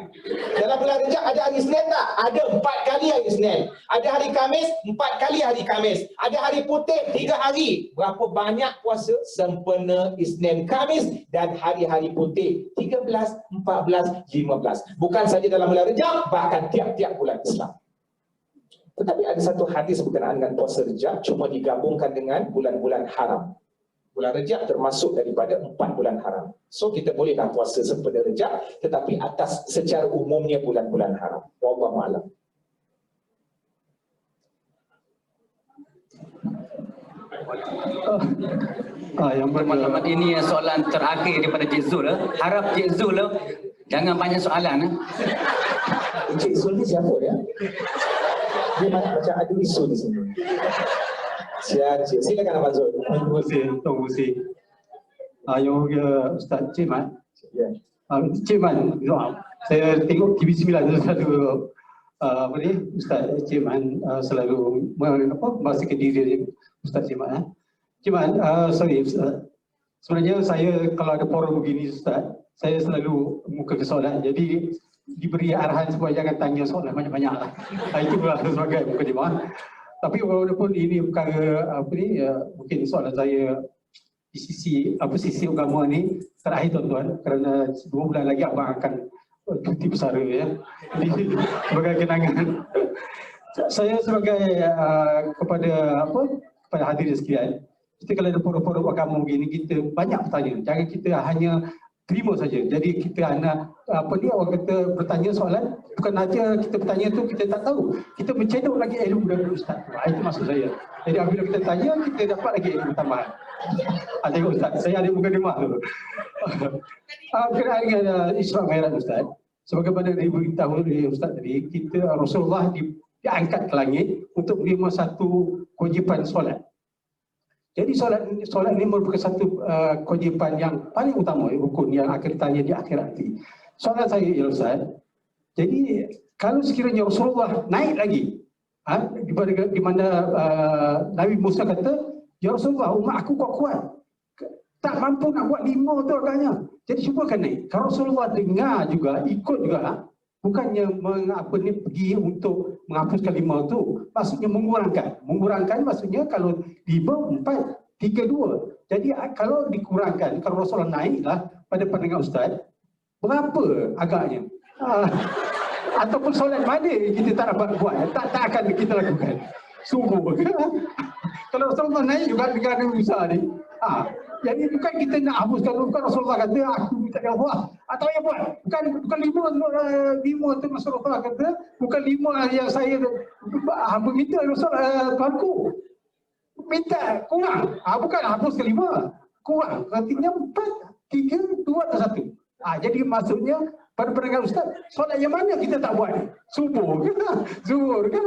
Dalam bulan Rejab ada hari Isnin tak? Ada 4 kali hari Isnin. Ada hari Khamis, 4 kali hari Khamis. Ada hari putih, 3 hari. Berapa banyak puasa sempena Isnin, Khamis dan hari-hari putih 13, 14, 15. Bukan saja dalam bulan Rejab, bahkan tiap-tiap bulan Islam. Tetapi ada satu hadis berkenaan dengan puasa Rejab, cuma digabungkan dengan bulan-bulan haram. Bulan Rejab termasuk daripada 4 bulan haram. So kita bolehlah puasa sempena Rejab, tetapi atas secara umumnya bulan-bulan haram. Wallahu a'lam. Yang bermaklumat ini soalan terakhir daripada Cik Zul. Harap Cik Zul jangan banyak soalan. Cik Zul ni siapa dia? Dia macam ada isu di sini. Silakan Abang Zul. Terima kasih, Tuan Musi. Ustaz Cik Man. Cik Man, saya tengok TV9 selalu Ustaz Cik Man selalu membahasakan diri Ustaz Cik Man. Cik Man, sorry Ustaz. Sebenarnya saya kalau ada forum begini Ustaz, saya selalu muka ke soalan. Jadi diberi arahan supaya jangan tanya soalan banyak-banyak lah. Itu sebagai mukadimah. Tapi walaupun ini perkara mungkin soalan saya di sisi agama ni terakhir tuan-tuan, kerana 2 bulan lagi abang akan cuti bersara ya. Jadi sebagai kenangan saya sebagai kepada hadirin sekalian, kita kalau ada forum-forum agama begini kita banyak bertanya. Jangan kita hanya terima saja. Jadi kita nak orang kata bertanya soalan, bukan aja kita bertanya tu kita tak tahu. Kita mencedok lagi ilmu daripada ustaz. Itu maksud saya. Jadi apabila kita tanya, kita dapat lagi ilmu tambahan. Tengok ustaz, saya ada muka demah tu. Berkenaan dengan Isra Mi'raj ustaz, sebagaimana diberitahu oleh ustaz tadi, kita Rasulullah diangkat ke langit untuk menerima satu kewajipan solat. Jadi solat ini merupakan satu kewajipan yang paling utama, rukun yang akan ditanya di akhirat nanti. Soalan saya ya Ustaz, jadi kalau sekiranya Rasulullah naik lagi, di mana Nabi Musa kata, ya Rasulullah, umat aku kuat-kuat, tak mampu nak buat 5 tu agaknya. Jadi cuba kan naik. Kalau Rasulullah dengar juga, ikut juga, bukannya pergi untuk menghapuskan 5 tu, maksudnya mengurangkan. Mengurangkan maksudnya kalau 5, 4, 3, 2. Jadi kalau dikurangkan, kalau Rasulullah naiklah pada pandangan Ustaz, berapa agaknya? Ataupun solat mana kita tak dapat buat, tak akan kita lakukan. Subuh. Kalau Rasulullah naik juga dengan Nabi Musa ni, jadi bukan kita nak hapuskan, bukan Rasulullah kata aku minta ya Allah, atau yang buat, bukan 5 tu Rasulullah kata, bukan 5 yang saya hamba minta Rasulullah Tuanku minta kurang, bukan hapuskan 5, kurang, artinya 4, 3, 2 atau 1. Jadi maksudnya pada pandangan Ustaz, solat yang mana kita tak buat? Subuh ke? Zuhur ke?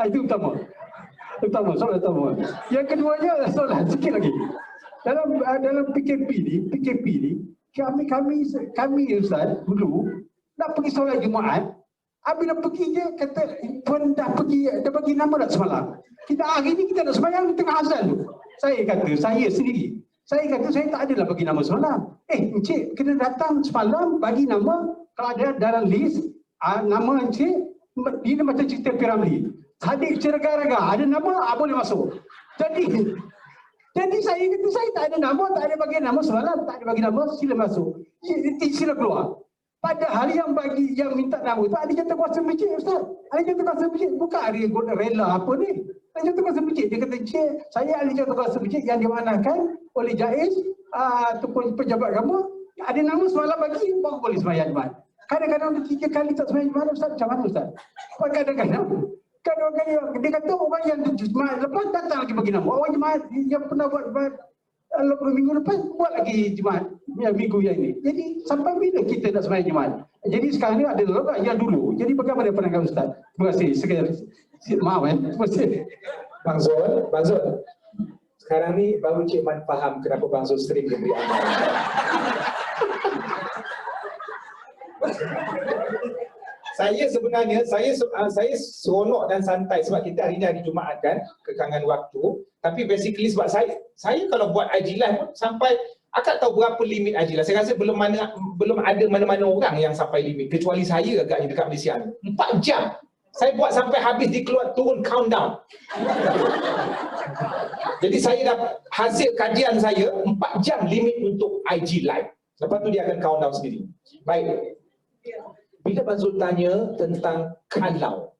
Itu utama, solat utama. Yang keduanya solat sikit lagi. Dalam PKP ni, kami Ustaz dulu nak pergi solat Jumaat, bila pergi je kata pun dah bagi nama dah semalam. Hari ni kita nak sembahyang di tengah azan tu. Saya sendiri saya tak adalah bagi nama semalam. Encik kena datang semalam bagi nama, kalau ada dalam list nama encik, ini macam cerita piramli. Hadir cerega-rega, ada nama boleh masuk. Jadi saya kata saya tak ada nama, tak ada bagi nama semalam, tak ada bagi nama, sila masuk. Sila keluar. Padahal yang minta nama tu ada jawatankuasa masjid Ustaz. Ada jawatankuasa masjid, bukan ada rela apa ni. Ada jawatankuasa masjid. Dia kata, "Encik, saya ada jawatankuasa masjid yang dimanahkan oleh JAIS ataupun pejabat agama. Ada nama semalam bagi, baru boleh sembahyang Jumaat." Kadang-kadang 3 kali tak sembahyang Jumaat Ustaz, macam mana Ustaz? Kadang-kadang dia kata orang yang Jumaat lepas datang lagi bagi nama. Orang Jumaat yang pernah buat minggu lepas buat lagi Jumaat minggu yang ini. Jadi sampai bila kita nak sembahyang Jumaat? Jadi sekarang ni ada orang yang dulu. Jadi bagaimana pandangan Ustaz? Terima kasih. Maaf terima kasih. Bang Zul. Sekarang ni baru Cik Man faham kenapa Bang Zul sering memberi amalan. Saya sebenarnya saya seronok dan santai sebab kita hari ni hari Jumaat kan, kekangan waktu. Tapi basically sebab saya kalau buat IG live pun sampai, akak tahu berapa limit IG live? Saya rasa belum ada mana-mana orang yang sampai limit, kecuali saya agaknya dekat Malaysia ni. 4 jam. Saya buat sampai habis turun countdown. Jadi saya dah hasil kajian saya 4 jam limit untuk IG live. Lepas tu dia akan countdown sendiri. Baik. Bila Bang Zul tanya tentang kalau,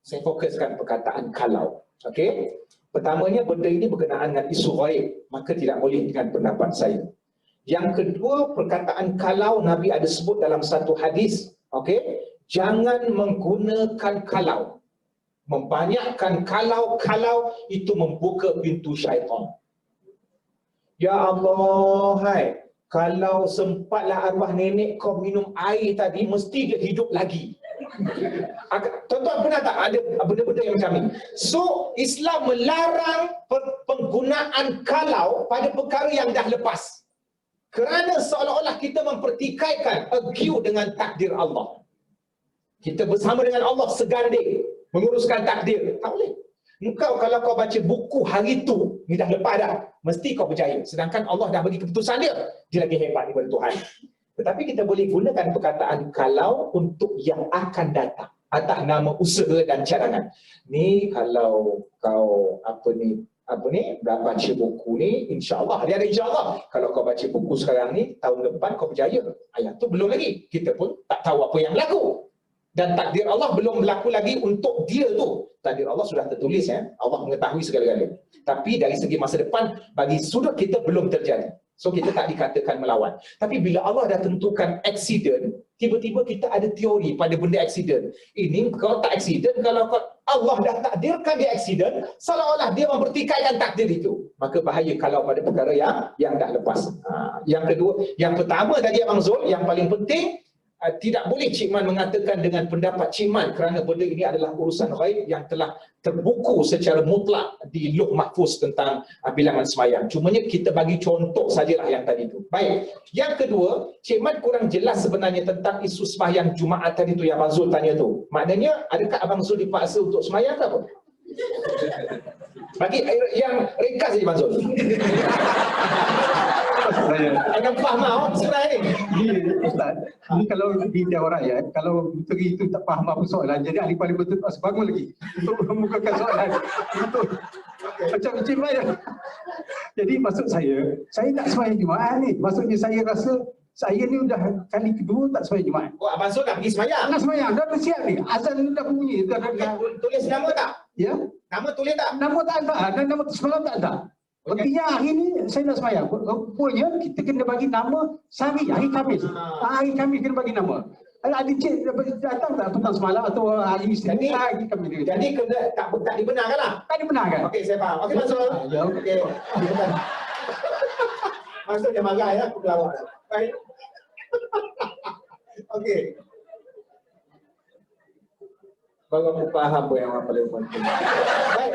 saya fokuskan perkataan kalau. Okey? Pertamanya, benda ini berkenaan dengan isu ghaib, maka tidak boleh dengan pendapat saya. Yang kedua, perkataan kalau Nabi ada sebut dalam satu hadis, okey? Jangan menggunakan kalau. Membanyakkan kalau itu membuka pintu syaitan. Ya Allah, hai. Kalau sempatlah arwah nenek kau minum air tadi, mesti dia hidup lagi. Tuan-tuan pernah tak ada benda-benda yang macam ni? So, Islam melarang penggunaan kalau pada perkara yang dah lepas. Kerana seolah-olah kita mempertikaikan, agree dengan takdir Allah. Kita bersama dengan Allah seganding menguruskan takdir. Tak boleh. Engkau kalau kau baca buku hari tu, ni dah lepas dah, mesti kau berjaya. Sedangkan Allah dah bagi keputusan dia lagi hebat daripada Tuhan. Tetapi kita boleh gunakan perkataan kalau untuk yang akan datang atas nama usaha dan cadangan. Ni kalau kau baca buku ni, insya-Allah, dia ada insya-Allah. Kalau kau baca buku sekarang ni, tahun depan kau berjaya. Ayat tu belum lagi. Kita pun tak tahu apa yang berlaku. Dan takdir Allah belum berlaku lagi untuk dia tu. Takdir Allah sudah tertulis ya. Allah mengetahui segala-galanya. Tapi dari segi masa depan, bagi sudut kita belum terjadi. So kita tak dikatakan melawan. Tapi bila Allah dah tentukan accident, tiba-tiba kita ada teori pada benda accident. Ini kalau tak accident, kalau Allah dah takdirkan dia accident, seolah-olah dia mempertikaikan takdir itu. Maka bahaya kalau pada perkara yang dah lepas. Yang kedua, yang pertama tadi Abang Zul, yang paling penting, tidak boleh Cik Man mengatakan dengan pendapat Cik Man kerana benda ini adalah urusan ghaib yang telah terbuku secara mutlak di Lauh Mahfuz tentang bilangan semayang. Cumanya kita bagi contoh sajalah yang tadi itu. Baik. Yang kedua, Cik Man kurang jelas sebenarnya tentang isu semayang Jumaat tadi tu yang Abang Zul tanya tu. Maknanya adakah Abang Zul dipaksa untuk semayang ke apa? Bagi yang ringkas saja Abang Zul. Jangan faham awak sebenarnya ni. Ustaz, ini kalau di Jawara ya, kalau menteri itu tak faham apa soalan, jadi ahli parlimen itu tak sebangun lagi untuk membukakan soalan. Untuk macam Encik Maya. Jadi maksud saya tak sembahyang Jumaat ni. Maksudnya saya rasa saya ni dah kali kedua tak sembahyang Jumaat. Oh, Abang Zul nak pergi semayang? Nak sembahyang, dah bersiap ni. Azan ni dah bunyi. Tulis nama tak? Ya? Nama tulis tak? Nama tak ada, dan nama semalam tak ada. Artinya hari ni saya nak sembahyang. Rupanya kita kena bagi nama sehari, hari Khamis. Hari Khamis kena bagi nama. Ada cik datang tak petang semalam atau hari Isnin hari Khamis. Jadi kena tak dibenarkan lah? Tak dibenarkan. Okey, saya faham. Okey, Mansur. Ya, okey. Mansur dia marah ya, aku pelawak. Baik. Okey. Baru aku faham apa yang orang paling penting. Baik.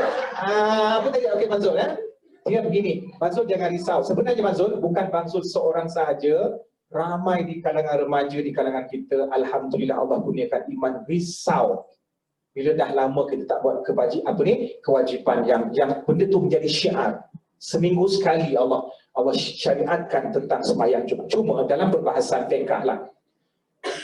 Apa tadi? Okey, Mansur ya. Dia begini, Mansur jangan risau. Sebenarnya Mansur, bukan Mansur seorang sahaja, ramai di kalangan remaja, di kalangan kita, Alhamdulillah Allah kurniakan iman, risau. Bila dah lama kita tak buat kewajipan yang benda tu menjadi syiar. Seminggu sekali Allah syariatkan tentang sembahyang Jumaat. Cuma dalam perbahasan fiqh lah.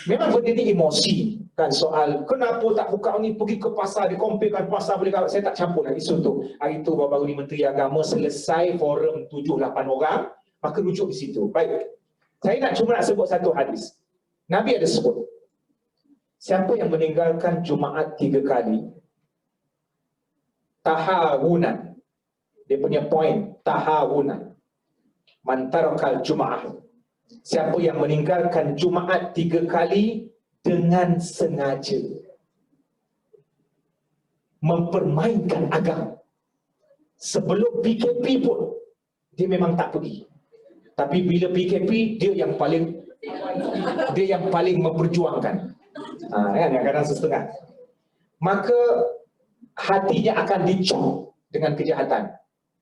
Memang benda ni emosi. Kan soal kenapa tak buka ni, pergi ke pasar, dikompilkan pasar boleh kawat. Saya tak campur lah isu tu. Hari tu baru-baru ni Menteri Agama selesai forum 7-8 orang, maka rujuk di situ. Baik. Saya cuma nak sebut satu hadis. Nabi ada sebut, siapa yang meninggalkan Jumaat 3 kali, tahawunan. Dia punya point, tahawunan. Man tarakal Jum'ah. Siapa yang meninggalkan Jumaat 3 kali dengan sengaja, mempermainkan agama. Sebelum PKP pun dia memang tak pergi. Tapi bila PKP dia yang paling memperjuangkan. Kan kadang setengah. Maka hatinya akan dicop dengan kejahatan.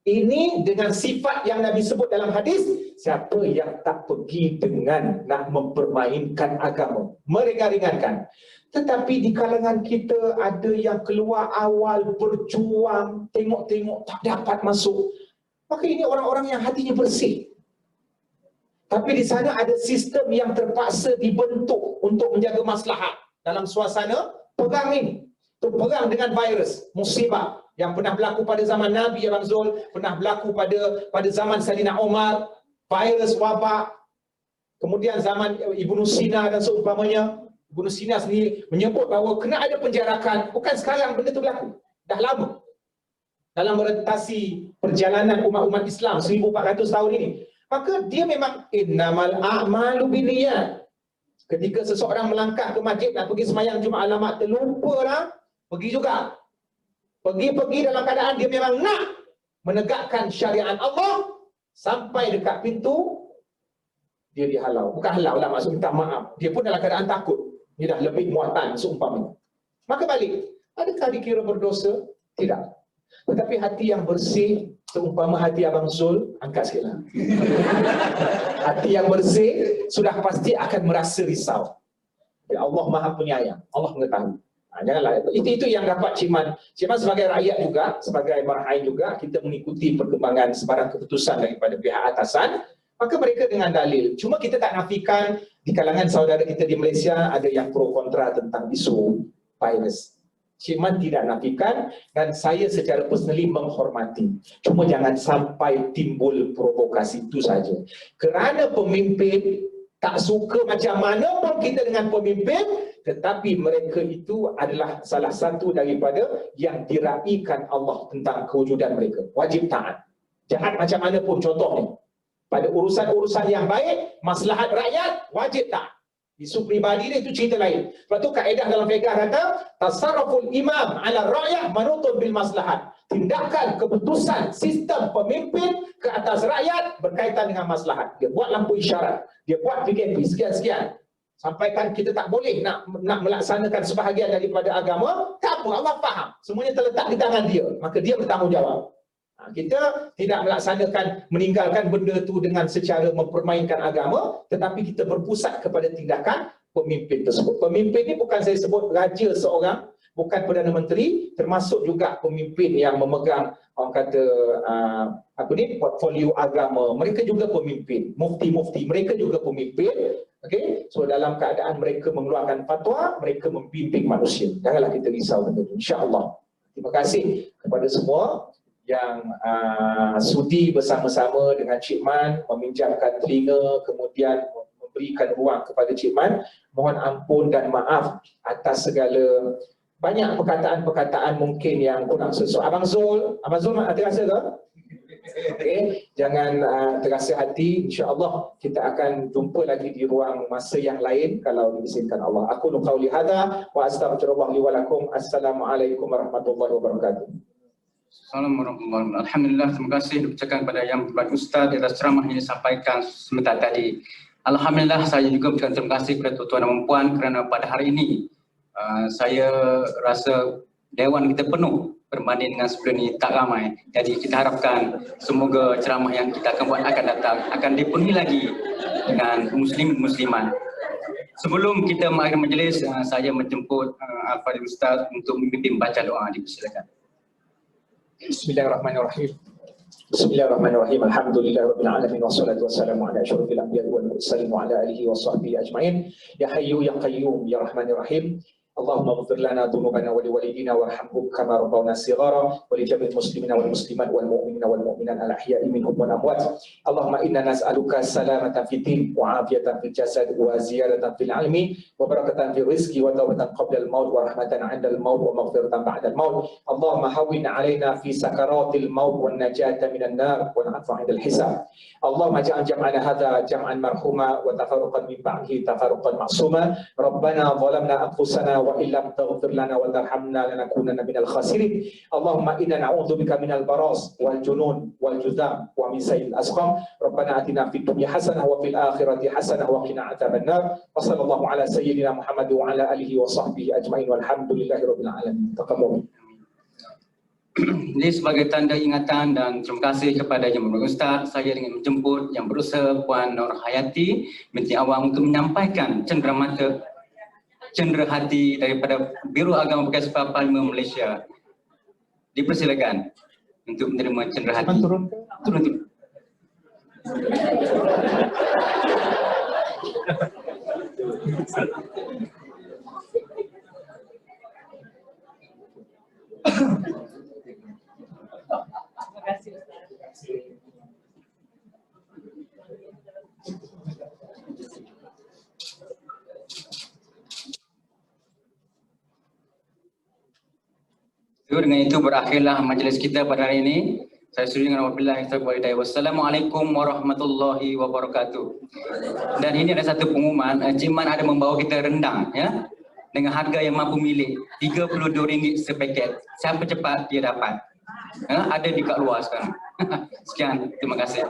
Ini dengan sifat yang Nabi sebut dalam hadis, siapa yang tak pergi dengan nak mempermainkan agama, meringan-ringankan. Tetapi di kalangan kita ada yang keluar awal, berjuang, tengok-tengok tak dapat masuk. Maka ini orang-orang yang hatinya bersih. Tapi di sana ada sistem yang terpaksa dibentuk untuk menjaga maslahat dalam suasana perang ini. Itu perang dengan virus, musibah yang pernah berlaku pada zaman Nabi Abang Zul, pernah berlaku pada zaman Sayyidina Umar, virus wabak, kemudian zaman Ibnu Sina dan seumpamanya. Ibnu Sina sendiri menyebut bahawa kena ada penjarakan, bukan sekarang benda itu berlaku, dah lama. Dalam merentasi perjalanan umat-umat Islam 1400 tahun ini. Maka dia memang innamal a'malu binniyat. Ketika seseorang melangkah ke masjid nak pergi sembahyang Jumaat alamat terlupalah, pergi juga. Pergi dalam keadaan dia memang nak menegakkan syariat Allah, sampai dekat pintu dia dihalau. Bukan halau lah, maksud minta maaf. Dia pun dalam keadaan takut. Dia dah lebih muatan seumpamanya. Maka balik, adakah dikira berdosa? Tidak. Tetapi hati yang bersih, seumpama hati Abang Zul, angkat sikitlah. Hati yang bersih sudah pasti akan merasa risau. Ya Allah Maha Penyayang, Allah mengetahui. Janganlah, itu yang dapat Cik Man. Cik Man sebagai rakyat juga, sebagai marhai juga, kita mengikuti perkembangan sebarang keputusan daripada pihak atasan. Maka mereka dengan dalil. Cuma kita tak nafikan di kalangan saudara kita di Malaysia ada yang pro kontra tentang isu virus. Cik Man tidak nafikan dan saya secara personally menghormati. Cuma jangan sampai timbul provokasi, itu saja. Kerana pemimpin tak suka macam mana pun kita dengan pemimpin, tetapi mereka itu adalah salah satu daripada yang diraikan Allah tentang kewujudan mereka. Wajib taat. Jahat macam mana pun contohnya. Pada urusan-urusan yang baik, maslahat rakyat, wajib tak. Isu peribadi dia itu cerita lain. Sebab tu kaedah dalam fiqh kata, tasarruful imam ala rakyat manutun bil maslahat. Tindakan, keputusan, sistem pemimpin ke atas rakyat berkaitan dengan maslahat. Dia buat lampu isyarat, dia buat PKP sekian-sekian. Sampaikan kita tak boleh nak melaksanakan sebahagian daripada agama, tak apa, Allah faham. Semuanya terletak di tangan dia, maka dia bertanggungjawab. Kita tidak melaksanakan, meninggalkan benda itu dengan secara mempermainkan agama, tetapi kita berpusat kepada tindakan pemimpin tersebut. Pemimpin ini bukan saya sebut raja seorang, bukan Perdana Menteri, termasuk juga pemimpin yang memegang orang kata portfolio agama. Mereka juga pemimpin, mufti-mufti, mereka juga pemimpin. Okay? So dalam keadaan mereka mengeluarkan fatwa, mereka membimbing manusia. Janganlah kita risau benda itu, insya-Allah. Terima kasih kepada semua yang sudi bersama-sama dengan Cik Man, meminjamkan telinga, kemudian memberikan ruang kepada Cik Man. Mohon ampun dan maaf atas segala banyak perkataan-perkataan mungkin yang kurang sesuai. Abang Zul terasa ke? Okay. Jangan terasa hati, insya-Allah kita akan jumpa lagi di ruang masa yang lain kalau diizinkan Allah. Aku qauli hadza wa astaghfirullah li wa lakum. Assalamualaikum warahmatullahi wabarakatuh. Assalamualaikum warahmatullahi wabarakatuh. Alhamdulillah, terima kasih diucapkan kepada Yang Berbahagia Ustaz atas ceramah yang disampaikan sebentar tadi. Alhamdulillah, saya juga ucapkan terima kasih kepada tuan-tuan dan puan kerana pada hari ini saya rasa dewan kita penuh berbanding dengan sebelum ini tak ramai. Jadi kita harapkan semoga ceramah yang kita akan buat akan datang akan dipenuhi lagi dengan muslim-musliman. Sebelum kita mengakhiri majlis, saya menjemput Al-Fadhil Ustaz untuk memimpin baca doa. Dipersilakan. Bismillahirrahmanirrahim. Bismillahirrahmanirrahim. Alhamdulillahirabbil alamin wassalatu wassalamu ala asyrofil anbiya'i wal mursalin wa ala alihi washabbihi ajmain. Ya hayyu ya qayyum ya rahmanir rahim. Allahumma ighfir lana dhunubana wa liwalidina warhamhum kama rabbawna shighara wa li jami'il muslimina wal muslimat wal mu'minina wal mu'minat al ahya'i minhum wal amwat. Allahumma inna nas'aluka salamatan fid din wa afiyatan fil jasad wa ziyadatan fil ilmi wa barakatan fil rizqi wa tawbatan qabla al maut wa rahmatan 'inda al maut wa maghfiratan ba'da al maut. Allahumma hawwin 'alaina fi sakaratil maut wan najata minan nar wa na'fa 'inda al hisab. Allahumma ja'al jam'ana hadha jam'an marhuma wa tafarruqan min ba'dihi tafarruqan ma'suma. Rabbana zalamna anfusana wa illam taghfir lana wa tarhamna lanakunanna minal khasirin. Allahumma inna na'udzubika minal baras wal junun wal juzam wa min sayyi'il asqam. Rabbana atina fid dunya hasanah wa fil akhirati hasanah wa qina adzabannar. Wa sallallahu ala sayyidina Muhammad wa ala alihi wa sahbihi ajma'in walhamdulillahirabbil alamin. Taqabbal. Ini sebagai tanda ingatan dan terima kasih kepada Yang Berbahagia Ustaz, saya ingin menjemput Yang Berusaha Puan Nur Hayati binti Awang untuk menyampaikan cenderahati daripada Biro Agama Bekas Parlimen Malaysia. Dipersilakan untuk menerima cenderahati. Turun. Dengan itu berakhirlah majlis kita pada hari ini. Saya suruh dengan wabillahi taufiq wal hidayah. Wassalamualaikum warahmatullahi wabarakatuh. Dan ini ada satu pengumuman, Cik Man ada membawa kita rendang ya, dengan harga yang mampu milik, RM32 sepaket. Siapa cepat dia dapat. Ada di kat luar sekarang. Sekian, terima kasih.